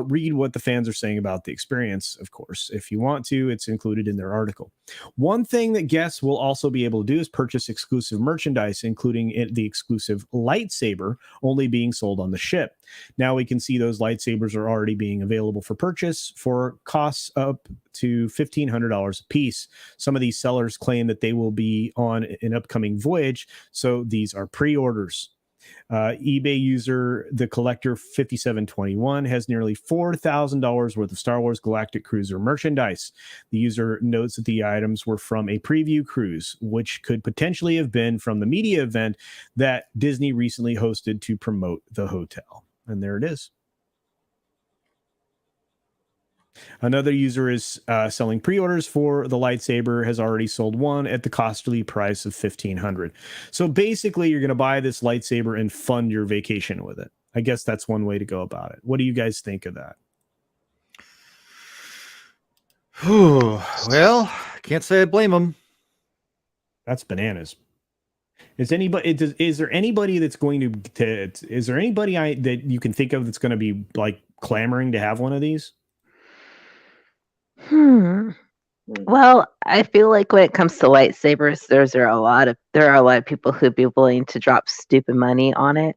[SPEAKER 1] Read what the fans are saying about the experience, of course. If you want to, it's included in their article. One thing that guests will also be able to do is purchase exclusive merchandise, including the exclusive lightsaber only being sold on the ship. Now we can see those lightsabers are already being available for purchase for costs up to $1,500 a piece. Some of these sellers claim that they will be on an upcoming voyage, so these are pre-orders. eBay user The Collector 5721 has nearly $4,000 worth of Star Wars Galactic Cruiser merchandise. The user notes that the items were from a preview cruise, which could potentially have been from the media event that Disney recently hosted to promote the hotel. And there it is. Another user is selling pre-orders for the lightsaber, has already sold one at the costly price of $1,500. So basically, you're going to buy this lightsaber and fund your vacation with it. I guess that's one way to go about it. What do you guys think of that?
[SPEAKER 2] Well, can't say I blame them.
[SPEAKER 1] That's bananas. Is there anybody that's going to is there anybody that you can think of that's going to be like clamoring to have one of these?
[SPEAKER 3] Well, I feel like when it comes to lightsabers, there are a lot of people who'd be willing to drop stupid money on it.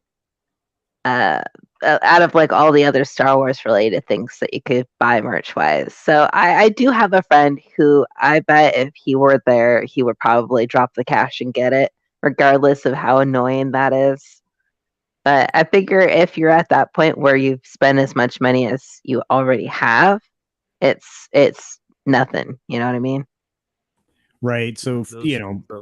[SPEAKER 3] Out of like all the other Star Wars related things that you could buy merch wise. So I do have a friend who I bet if he were there, he would probably drop the cash and get it, regardless of how annoying that is. But I figure if you're at that point where you've spent as much money as you already have, it's nothing. You know what I mean?
[SPEAKER 1] Right. So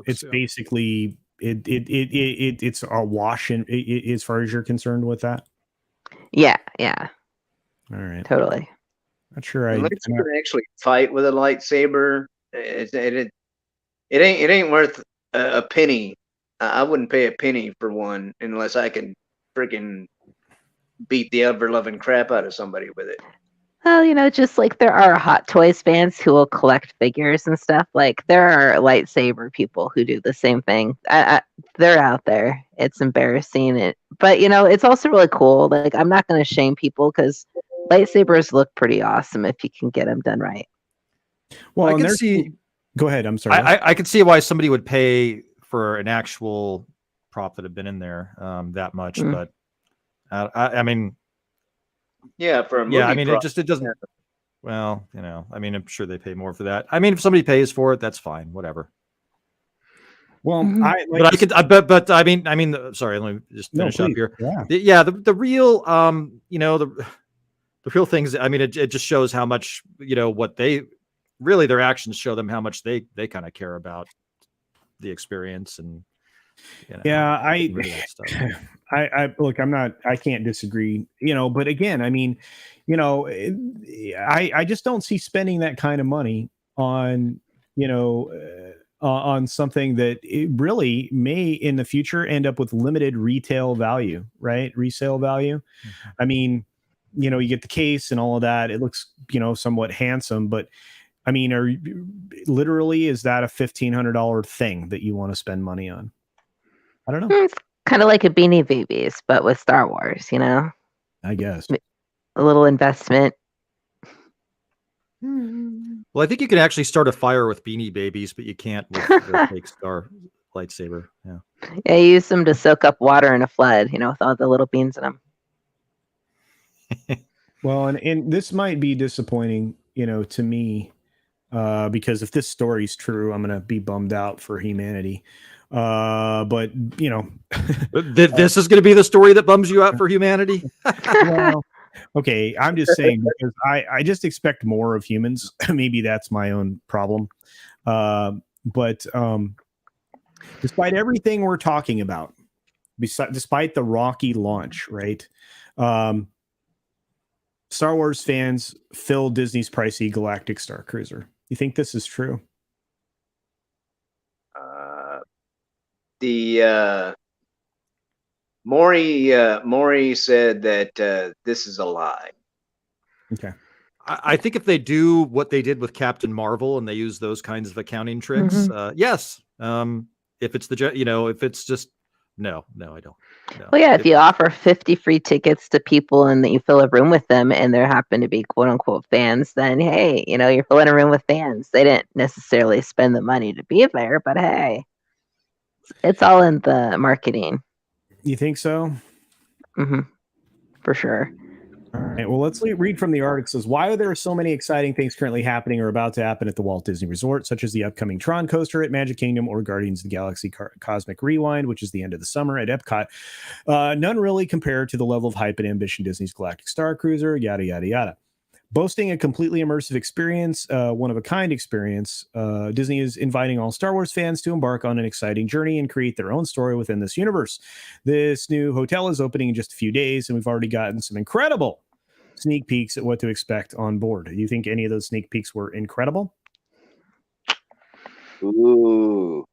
[SPEAKER 1] it's basically it's a wash in as far as you're concerned with that.
[SPEAKER 3] Yeah.
[SPEAKER 1] All right.
[SPEAKER 3] Totally.
[SPEAKER 1] Not sure.
[SPEAKER 4] Unless you can actually fight with a lightsaber, it ain't worth a penny. I wouldn't pay a penny for one unless I can freaking beat the ever-loving crap out of somebody with it.
[SPEAKER 3] Well, just like there are Hot Toys fans who will collect figures and stuff, like there are lightsaber people who do the same thing. They're out there. It's embarrassing. But, it's also really cool. Like, I'm not going to shame people because lightsabers look pretty awesome if you can get them done right.
[SPEAKER 2] Well, I can see.
[SPEAKER 1] Go ahead. I'm sorry.
[SPEAKER 2] I can see why somebody would pay for an actual prop that had been in there that much. But I mean.
[SPEAKER 4] Yeah, for a movie.
[SPEAKER 2] Yeah, I mean, it doesn't. Well, I mean, I'm sure they pay more for that. I mean, if somebody pays for it, that's fine. Whatever.
[SPEAKER 1] Well,
[SPEAKER 2] but I mean, sorry, let me just finish up here.
[SPEAKER 1] Yeah,
[SPEAKER 2] the real, the real things. I mean, it just shows how much, what they really, their actions show them how much they kind of care about the experience and.
[SPEAKER 1] I look, I can't disagree, but again, I mean, I just don't see spending that kind of money on, on something that it really may in the future end up with limited retail value, right? Resale value. I mean, you know, you get the case and all of that. It looks, you know, somewhat handsome, but I mean, literally, is that a $1,500 thing that you want to spend money on? I don't know.
[SPEAKER 3] It's kind of like a Beanie Babies, but with Star Wars, you know?
[SPEAKER 1] I guess.
[SPEAKER 3] A little investment.
[SPEAKER 2] Well, I think you can actually start a fire with Beanie Babies, but you can't with the fake Star lightsaber. Yeah.
[SPEAKER 3] Yeah, you use them to soak up water in a flood, you know, with all the little beans in them.
[SPEAKER 1] Well, and this might be disappointing, you know, to me, because if this story's true, I'm gonna be bummed out for humanity. But you know,
[SPEAKER 2] This is going to be the story that bums you out for humanity.
[SPEAKER 1] well, okay, I'm just saying because I just expect more of humans. Maybe that's my own problem. But despite everything we're talking about, despite the rocky launch, right? Star Wars fans fill Disney's pricey Galactic Starcruiser. You think this is true?
[SPEAKER 4] Maury said that this is a lie.
[SPEAKER 1] Okay.
[SPEAKER 2] I think if they do what they did with Captain Marvel and they use those kinds of accounting tricks, yes. If it's if it's just no, I don't. No.
[SPEAKER 3] Well, yeah, if you offer 50 free tickets to people and that you fill a room with them and there happen to be quote unquote fans, then hey, you know, you're filling a room with fans. They didn't necessarily spend the money to be there, but hey, it's all in the marketing.
[SPEAKER 1] You think so?
[SPEAKER 3] For sure.
[SPEAKER 1] All right. Well, let's read from the article. It says, why are there so many exciting things currently happening or about to happen at the Walt Disney Resort, such as the upcoming Tron coaster at Magic Kingdom or Guardians of the Galaxy Cosmic Rewind, which is the end of the summer at Epcot? None really compare to the level of hype and ambition Disney's Galactic Starcruiser, yada, yada, yada. Boasting a completely immersive experience, one-of-a-kind experience, Disney is inviting all Star Wars fans to embark on an exciting journey and create their own story within this universe. This new hotel is opening in just a few days, and we've already gotten some incredible sneak peeks at what to expect on board. Do you think any of those sneak peeks were incredible?
[SPEAKER 4] Ooh.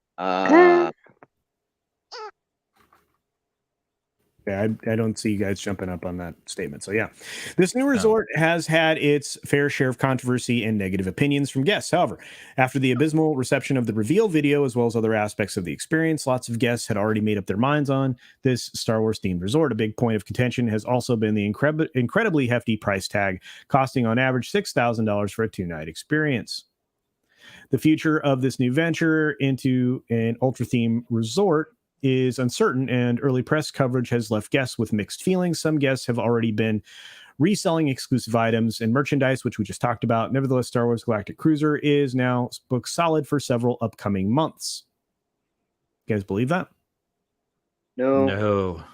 [SPEAKER 1] Yeah, I don't see you guys jumping up on that statement. So yeah, this new resort has had its fair share of controversy and negative opinions from guests. However, after the abysmal reception of the reveal video, as well as other aspects of the experience, lots of guests had already made up their minds on this Star Wars themed resort. A big point of contention has also been the incredibly hefty price tag, costing on average $6,000 for a 2-night experience. The future of this new venture into an ultra-themed resort is uncertain, and early press coverage has left guests with mixed feelings. Some guests have already been reselling exclusive items and merchandise, which we just talked about. Nevertheless, Star Wars Galactic Cruiser is now booked solid for several upcoming months. You guys believe that?
[SPEAKER 4] No.
[SPEAKER 3] Total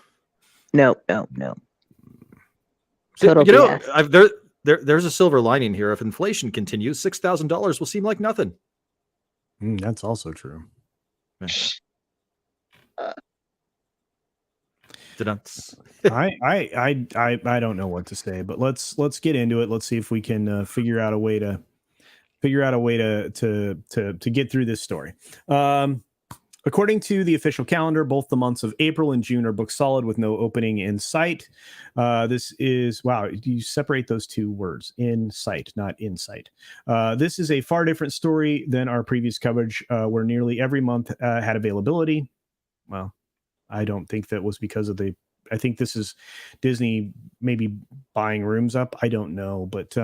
[SPEAKER 2] You know,
[SPEAKER 3] BS.
[SPEAKER 2] there's a silver lining here. If inflation continues, $6,000 will seem like nothing.
[SPEAKER 1] That's also true. I don't know what to say, but let's get into it. Let's see if we can figure out a way to get through this story. According to the official calendar, both the months of April and June are booked solid with no opening in sight. This is, wow, you separate those two words, in sight, not insight. This is a far different story than our previous coverage, where nearly every month had availability. Well, I don't think that was because of I think this is Disney maybe buying rooms up. I don't know, but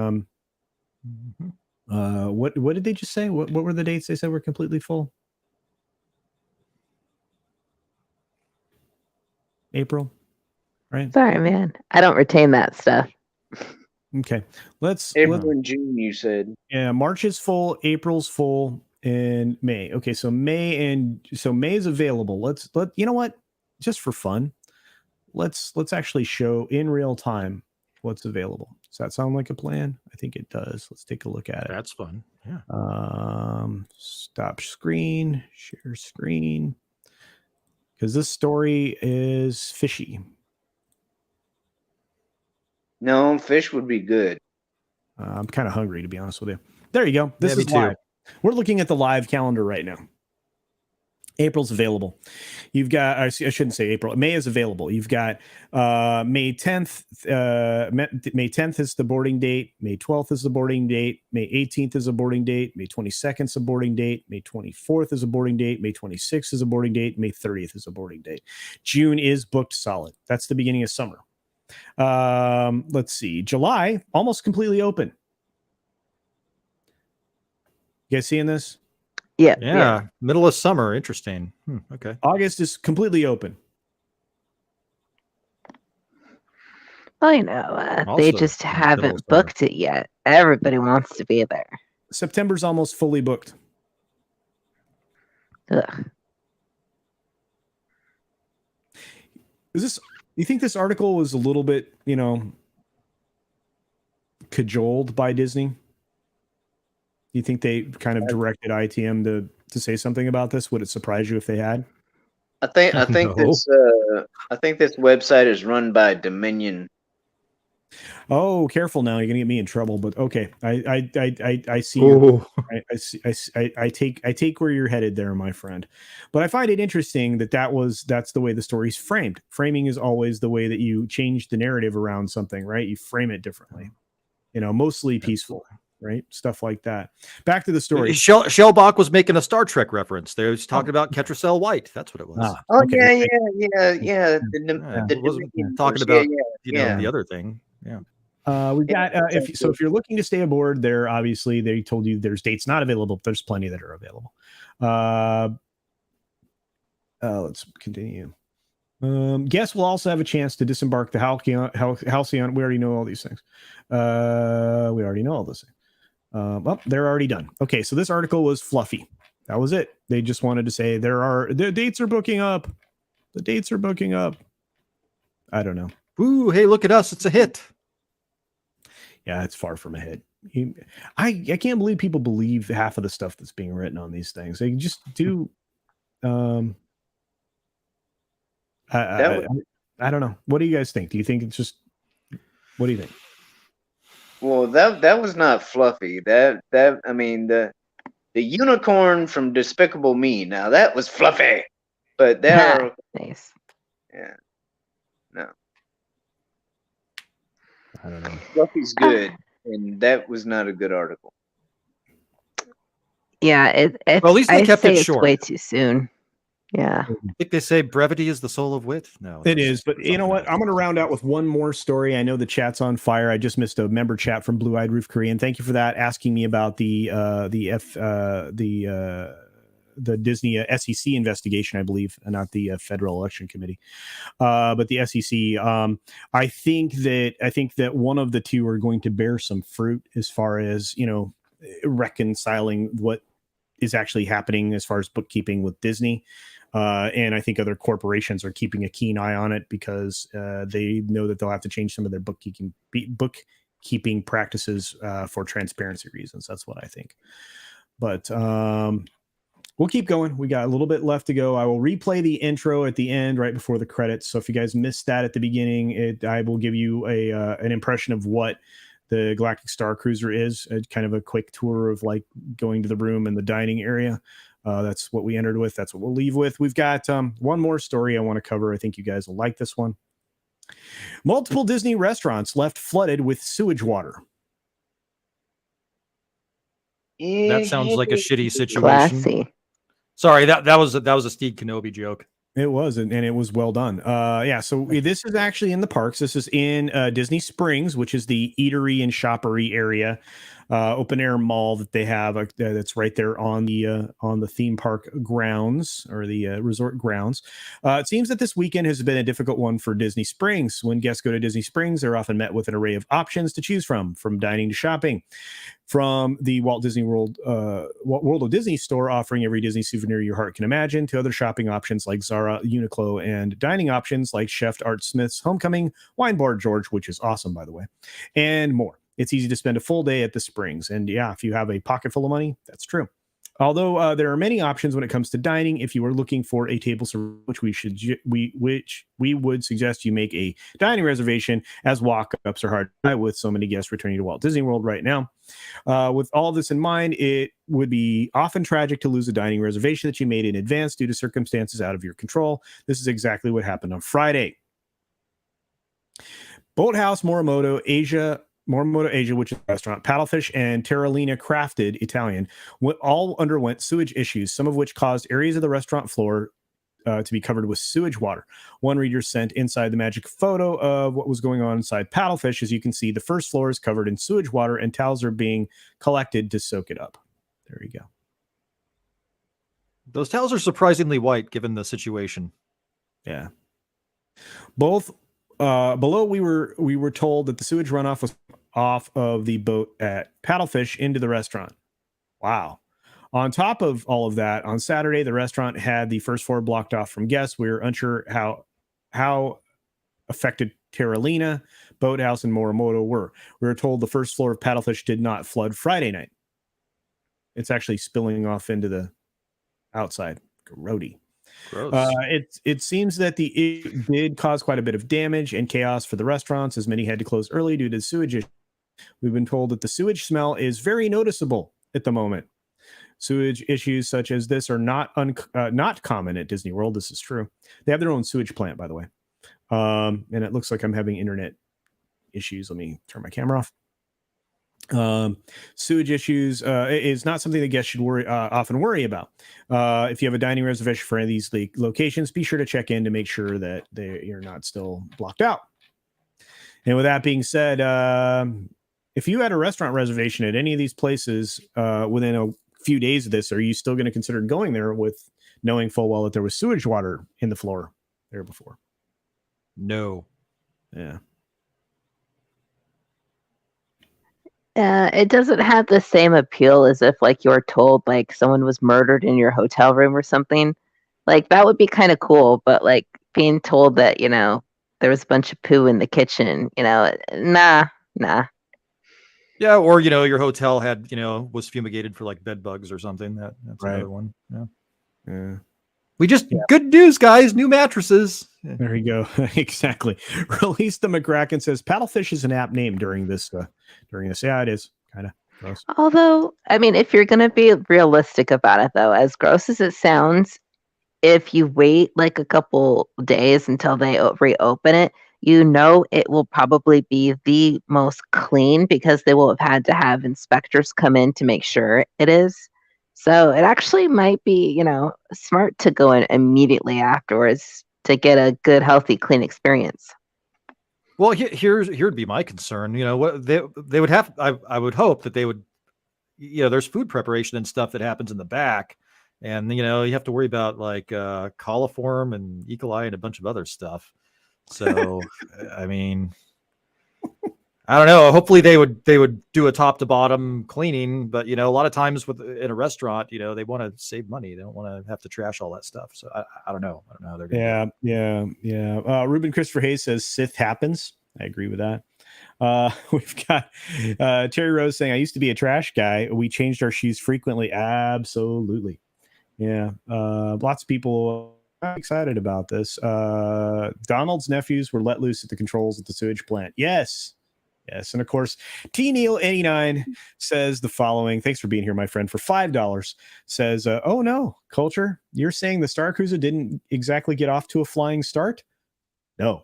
[SPEAKER 1] what did they just say? What were the dates they said were completely full? April, right?
[SPEAKER 3] Sorry, man. I don't retain that stuff.
[SPEAKER 1] Okay,
[SPEAKER 4] April and June, you said.
[SPEAKER 1] Yeah, March is full, April's full, and May. Okay, so May is available. You know what? Just for fun, let's actually show in real time what's available. Does that sound like a plan? I think it does. Let's take a look at it.
[SPEAKER 2] That's fun. Yeah.
[SPEAKER 1] Stop screen, share screen, because this story is fishy.
[SPEAKER 4] No, fish would be good.
[SPEAKER 1] I'm kind of hungry, to be honest with you. There you go. This
[SPEAKER 2] me
[SPEAKER 1] is live. We're looking at the live calendar right now. April's available. You've got, I shouldn't say April. May is available. You've got May 10th. May 10th is the boarding date. May 12th is the boarding date. May 18th is a boarding date. May 22nd is a boarding date. May 24th is a boarding date. May 26th is a boarding date. May 30th is a boarding date. June is booked solid. That's the beginning of summer. Let's see. July, almost completely open. You guys seeing this?
[SPEAKER 2] Yeah. Middle of summer. Interesting. Okay.
[SPEAKER 1] August is completely open.
[SPEAKER 3] Well, you know, they
[SPEAKER 2] Also,
[SPEAKER 3] just
[SPEAKER 2] middle of
[SPEAKER 3] haven't
[SPEAKER 2] summer.
[SPEAKER 3] booked it yet. Everybody wants to be there.
[SPEAKER 1] September's almost fully booked.
[SPEAKER 3] Ugh.
[SPEAKER 1] You think this article was a little bit, cajoled by Disney? You think they kind of directed ITM to say something about this? Would it surprise you if they had?
[SPEAKER 4] I think
[SPEAKER 2] No.
[SPEAKER 4] this website is run by Dominion.
[SPEAKER 1] Oh, careful now! You're gonna get me in trouble. But okay, I see. I take where you're headed there, my friend. But I find it interesting that's the way the story's framed. Framing is always the way that you change the narrative around something, right? You frame it differently. Mostly peaceful, right? Stuff like that. Back to the story.
[SPEAKER 2] Shellbach was making a Star Trek reference. They was talking about Ketracel White. That's what it was.
[SPEAKER 4] Oh
[SPEAKER 1] Okay.
[SPEAKER 4] yeah.
[SPEAKER 2] It wasn't talking about the other thing. Yeah.
[SPEAKER 1] We've got if you're looking to stay aboard, there obviously they told you there's dates not available, but there's plenty that are available. Let's continue. Guests will also have a chance to disembark the Halcyon. We already know all these things. We already know all those things. Well, they're already done. Okay, so this article was fluffy. That was it. They just wanted to say the dates are booking up. The dates are booking up. I don't know.
[SPEAKER 2] Ooh, hey, look at us. It's a hit.
[SPEAKER 1] Yeah, it's far from a hit. I can't believe people believe half of the stuff that's being written on these things. They just do. I don't know. What do you guys think? Do you think it's just? What do you think?
[SPEAKER 4] Well, that was not fluffy. The unicorn from Despicable Me. Now that was fluffy, but there.
[SPEAKER 3] Nice.
[SPEAKER 4] Yeah. No.
[SPEAKER 1] I don't know.
[SPEAKER 4] Fluffy's good, and that was not a good article.
[SPEAKER 3] Yeah,
[SPEAKER 2] Well, at least they kept it
[SPEAKER 3] it's
[SPEAKER 2] short.
[SPEAKER 3] way too soon. Yeah.
[SPEAKER 2] I think they say brevity is the soul of wit. No,
[SPEAKER 1] It is, but you know what? I'm going to round out with one more story. I know the chat's on fire. I just missed a member chat from Blue Eyed Roof Korean. Thank you for that, asking me about the Disney SEC investigation, I believe, and not the Federal Election Committee, but the SEC. I think that one of the two are going to bear some fruit as far as reconciling what is actually happening as far as bookkeeping with Disney. And I think other corporations are keeping a keen eye on it because they know that they'll have to change some of their bookkeeping practices for transparency reasons. That's what I think. But we'll keep going. We got a little bit left to go. I will replay the intro at the end right before the credits. So if you guys missed that at the beginning, I will give you an impression of what the Galactic Starcruiser is, kind of a quick tour of like going to the room and the dining area. That's what we entered with. That's what we'll leave with. We've got one more story I want to cover. I think you guys will like this one. Multiple Disney restaurants left flooded with sewage water.
[SPEAKER 2] That sounds like a shitty situation.
[SPEAKER 3] Classy.
[SPEAKER 2] Sorry, that was a Steve Kenobi joke.
[SPEAKER 1] It was, and it was well done. So this is actually in the parks. This is in Disney Springs, which is the eatery and shoppery area, open air mall that they have that's right there on the theme park grounds or the resort grounds. It seems that this weekend has been a difficult one for Disney Springs. When guests go to Disney Springs, they're often met with an array of options to choose from dining to shopping. From the Walt Disney World of Disney store offering every Disney souvenir your heart can imagine, to other shopping options like Zara, Uniqlo, and dining options like Chef Art Smith's Homecoming, Wine Bar George, which is awesome, by the way, and more. It's easy to spend a full day at the Springs. And yeah, if you have a pocket full of money, that's true. Although there are many options when it comes to dining, if you are looking for a table service, which we would suggest you make a dining reservation, as walk-ups are hard with so many guests returning to Walt Disney World right now. With all this in mind, it would be often tragic to lose a dining reservation that you made in advance due to circumstances out of your control. This is exactly what happened on Friday. Boathouse Morimoto Asia, which is a restaurant, Paddlefish, and Terralina Crafted Italian, all underwent sewage issues, some of which caused areas of the restaurant floor to be covered with sewage water. One reader sent inside the magic photo of what was going on inside Paddlefish. As you can see, the first floor is covered in sewage water, and towels are being collected to soak it up. There you go.
[SPEAKER 2] Those towels are surprisingly white, given the situation.
[SPEAKER 1] Yeah. Both below, we were told that the sewage runoff was off of the boat at Paddlefish into the restaurant. Wow. On top of all of that, on Saturday, the restaurant had the first floor blocked off from guests. We were unsure how affected Terralina, Boathouse, and Morimoto were. We were told the first floor of Paddlefish did not flood Friday night. It's actually spilling off into the outside. Grody.
[SPEAKER 2] Gross.
[SPEAKER 1] It seems that it did cause quite a bit of damage and chaos for the restaurants, as many had to close early due to sewage issues. We've been told that the sewage smell is very noticeable at the moment. Sewage issues such as this are not common at Disney World. This is true. They have their own sewage plant, by the way. And it looks like I'm having internet issues. Let me turn my camera off. Sewage issues is not something that guests should often worry about. If you have a dining reservation for any of these locations, be sure to check in to make sure that you're not still blocked out. And with that being said, if you had a restaurant reservation at any of these places within a few days of this, are you still going to consider going there with knowing full well that there was sewage water in the floor there before?
[SPEAKER 2] No.
[SPEAKER 1] Yeah.
[SPEAKER 3] It doesn't have the same appeal as if like you're told like someone was murdered in your hotel room or something. Like that would be kind of cool, but like being told that, there was a bunch of poo in the kitchen, nah.
[SPEAKER 2] Yeah, or your hotel had, was fumigated for like bed bugs or something. That's
[SPEAKER 1] right.
[SPEAKER 2] Another one.
[SPEAKER 1] Yeah.
[SPEAKER 2] Good news, guys. New mattresses.
[SPEAKER 1] There you go. Exactly. Release the McCracken says Paddlefish is an apt name during this. Yeah, it is kind of gross.
[SPEAKER 3] Although, I mean, if you're going to be realistic about it, though, as gross as it sounds, if you wait like a couple days until they reopen it, it will probably be the most clean because they will have had to have inspectors come in to make sure it is. So it actually might be, smart to go in immediately afterwards to get a good, healthy, clean experience.
[SPEAKER 2] Well, here'd be my concern. What they would have. I would hope that they would. There's food preparation and stuff that happens in the back, and you have to worry about like coliform and E. coli and a bunch of other stuff. So, I mean, I don't know. Hopefully they would do a top to bottom cleaning, but a lot of times in a restaurant, they want to save money. They don't want to have to trash all that stuff. So I don't know. I don't know how they're going to
[SPEAKER 1] Yeah. Ruben Christopher Hayes says Sith happens. I agree with that. We've got Terry Rose saying, I used to be a trash guy. We changed our shoes frequently. Absolutely. Yeah. Lots of people are excited about this. Donald's nephews were let loose at the controls at the sewage plant. Yes. And of course, T Neil 89 says the following. Thanks for being here, my friend. For $5 says, oh no, Culture, you're saying the Starcruiser didn't exactly get off to a flying start? No.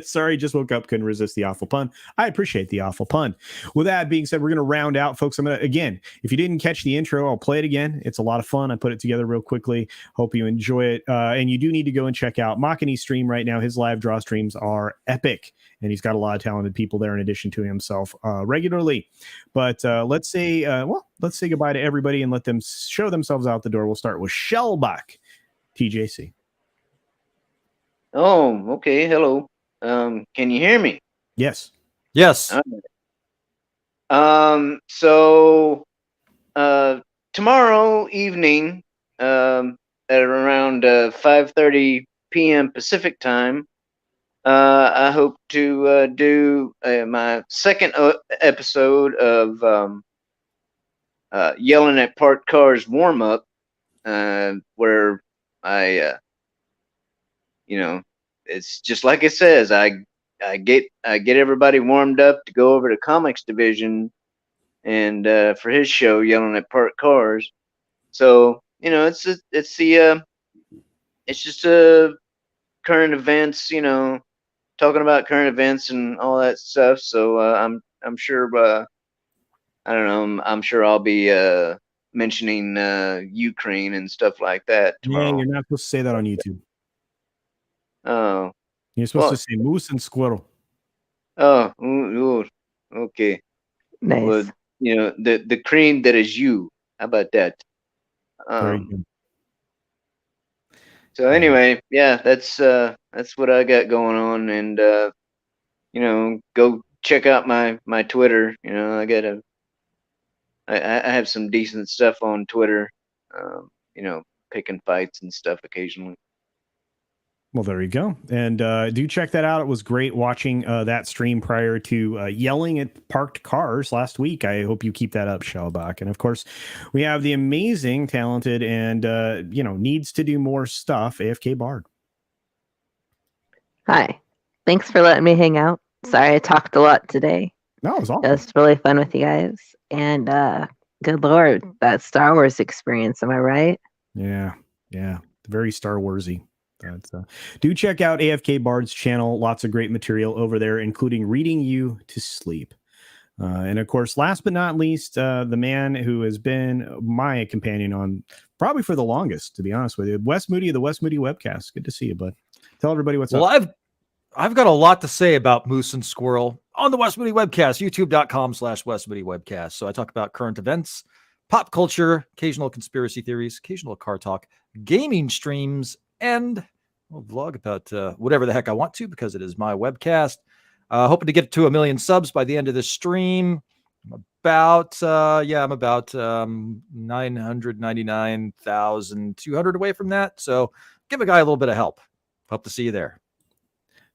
[SPEAKER 1] Sorry, just woke up, couldn't resist the awful pun. I appreciate the awful pun. With that being said, we're going to round out, folks. Again, if you didn't catch the intro, I'll play it again. It's a lot of fun. I put it together real quickly. Hope you enjoy it. And you do need to go and check out Makani's stream right now. His live draw streams are epic, and he's got a lot of talented people there in addition to himself regularly. But let's say goodbye to everybody and let them show themselves out the door. We'll start with Shellbach, TJC.
[SPEAKER 4] Oh, okay. Hello. Can you hear me?
[SPEAKER 1] Yes.
[SPEAKER 2] Yes.
[SPEAKER 4] So tomorrow evening, at around 5:30 p.m. Pacific time, I hope to do my second episode of yelling at parked cars warm up, where I, it's just like it says. I get everybody warmed up to go over to comics division, and for his show, yelling at parked cars. So it's just current events. Talking about current events and all that stuff. So I'm sure. I don't know. I'm sure I'll be mentioning Ukraine and stuff like that
[SPEAKER 1] Yeah,
[SPEAKER 4] tomorrow.
[SPEAKER 1] you're not supposed to say that on YouTube.
[SPEAKER 4] Oh.
[SPEAKER 1] You're supposed to say moose and squirrel.
[SPEAKER 4] Oh. Ooh, okay.
[SPEAKER 3] Nice.
[SPEAKER 4] Well, the cream that is you. How about that?
[SPEAKER 1] Very good.
[SPEAKER 4] So anyway, yeah, that's what I got going on, and go check out my Twitter. I have some decent stuff on Twitter. Picking fights and stuff occasionally.
[SPEAKER 1] Well, there you go. And do check that out. It was great watching that stream prior to yelling at parked cars last week. I hope you keep that up, Shellbach. And of course, we have the amazing, talented, and needs to do more stuff, AFK Bard.
[SPEAKER 3] Hi. Thanks for letting me hang out. Sorry I talked a lot today.
[SPEAKER 1] No, it was awesome.
[SPEAKER 3] It was really fun with you guys. And good Lord, that Star Wars experience, am I right?
[SPEAKER 1] Yeah. Very Star Warsy. Do check out AFK Bard's channel. Lots of great material over there, including reading you to sleep. And of course, last but not least, the man who has been my companion on probably for the longest, to be honest with you, Wes Moody of the Wes Moody Webcast. Good to see you, bud. Tell everybody what's up.
[SPEAKER 2] Well, I've got a lot to say about Moose and Squirrel on the Wes Moody Webcast, youtube.com/Wes Moody Webcast. So I talk about current events, pop culture, occasional conspiracy theories, occasional car talk, gaming streams, and I'll vlog about whatever the heck I want to, because it is my webcast. Hoping to get to 1 million subs by the end of this stream. I'm about 999,200 away from that. So give a guy a little bit of help. Hope to see you there.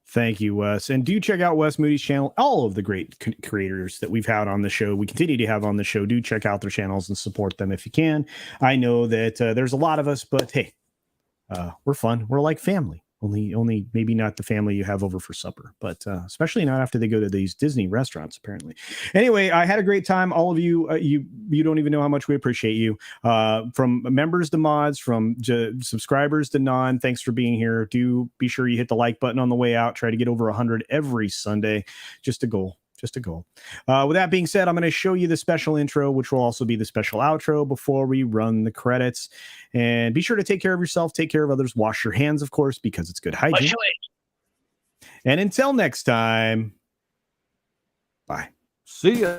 [SPEAKER 1] Thank you, Wes. And do check out Wes Moody's channel. All of the great creators that we've had on the show, we continue to have on the show. Do check out their channels and support them if you can. I know that there's a lot of us, but hey, we're fun. We're like family. Only maybe not the family you have over for supper, but especially not after they go to these Disney restaurants, apparently. Anyway, I had a great time. All of you, you don't even know how much we appreciate you. From members to mods, from subscribers to non, thanks for being here. Do be sure you hit the like button on the way out. Try to get over 100 every Sunday. Just a goal. With that being said, I'm going to show you the special intro, which will also be the special outro before we run the credits. And be sure to take care of yourself, take care of others, wash your hands, of course, because it's good hygiene. And until next time, bye.
[SPEAKER 2] See ya.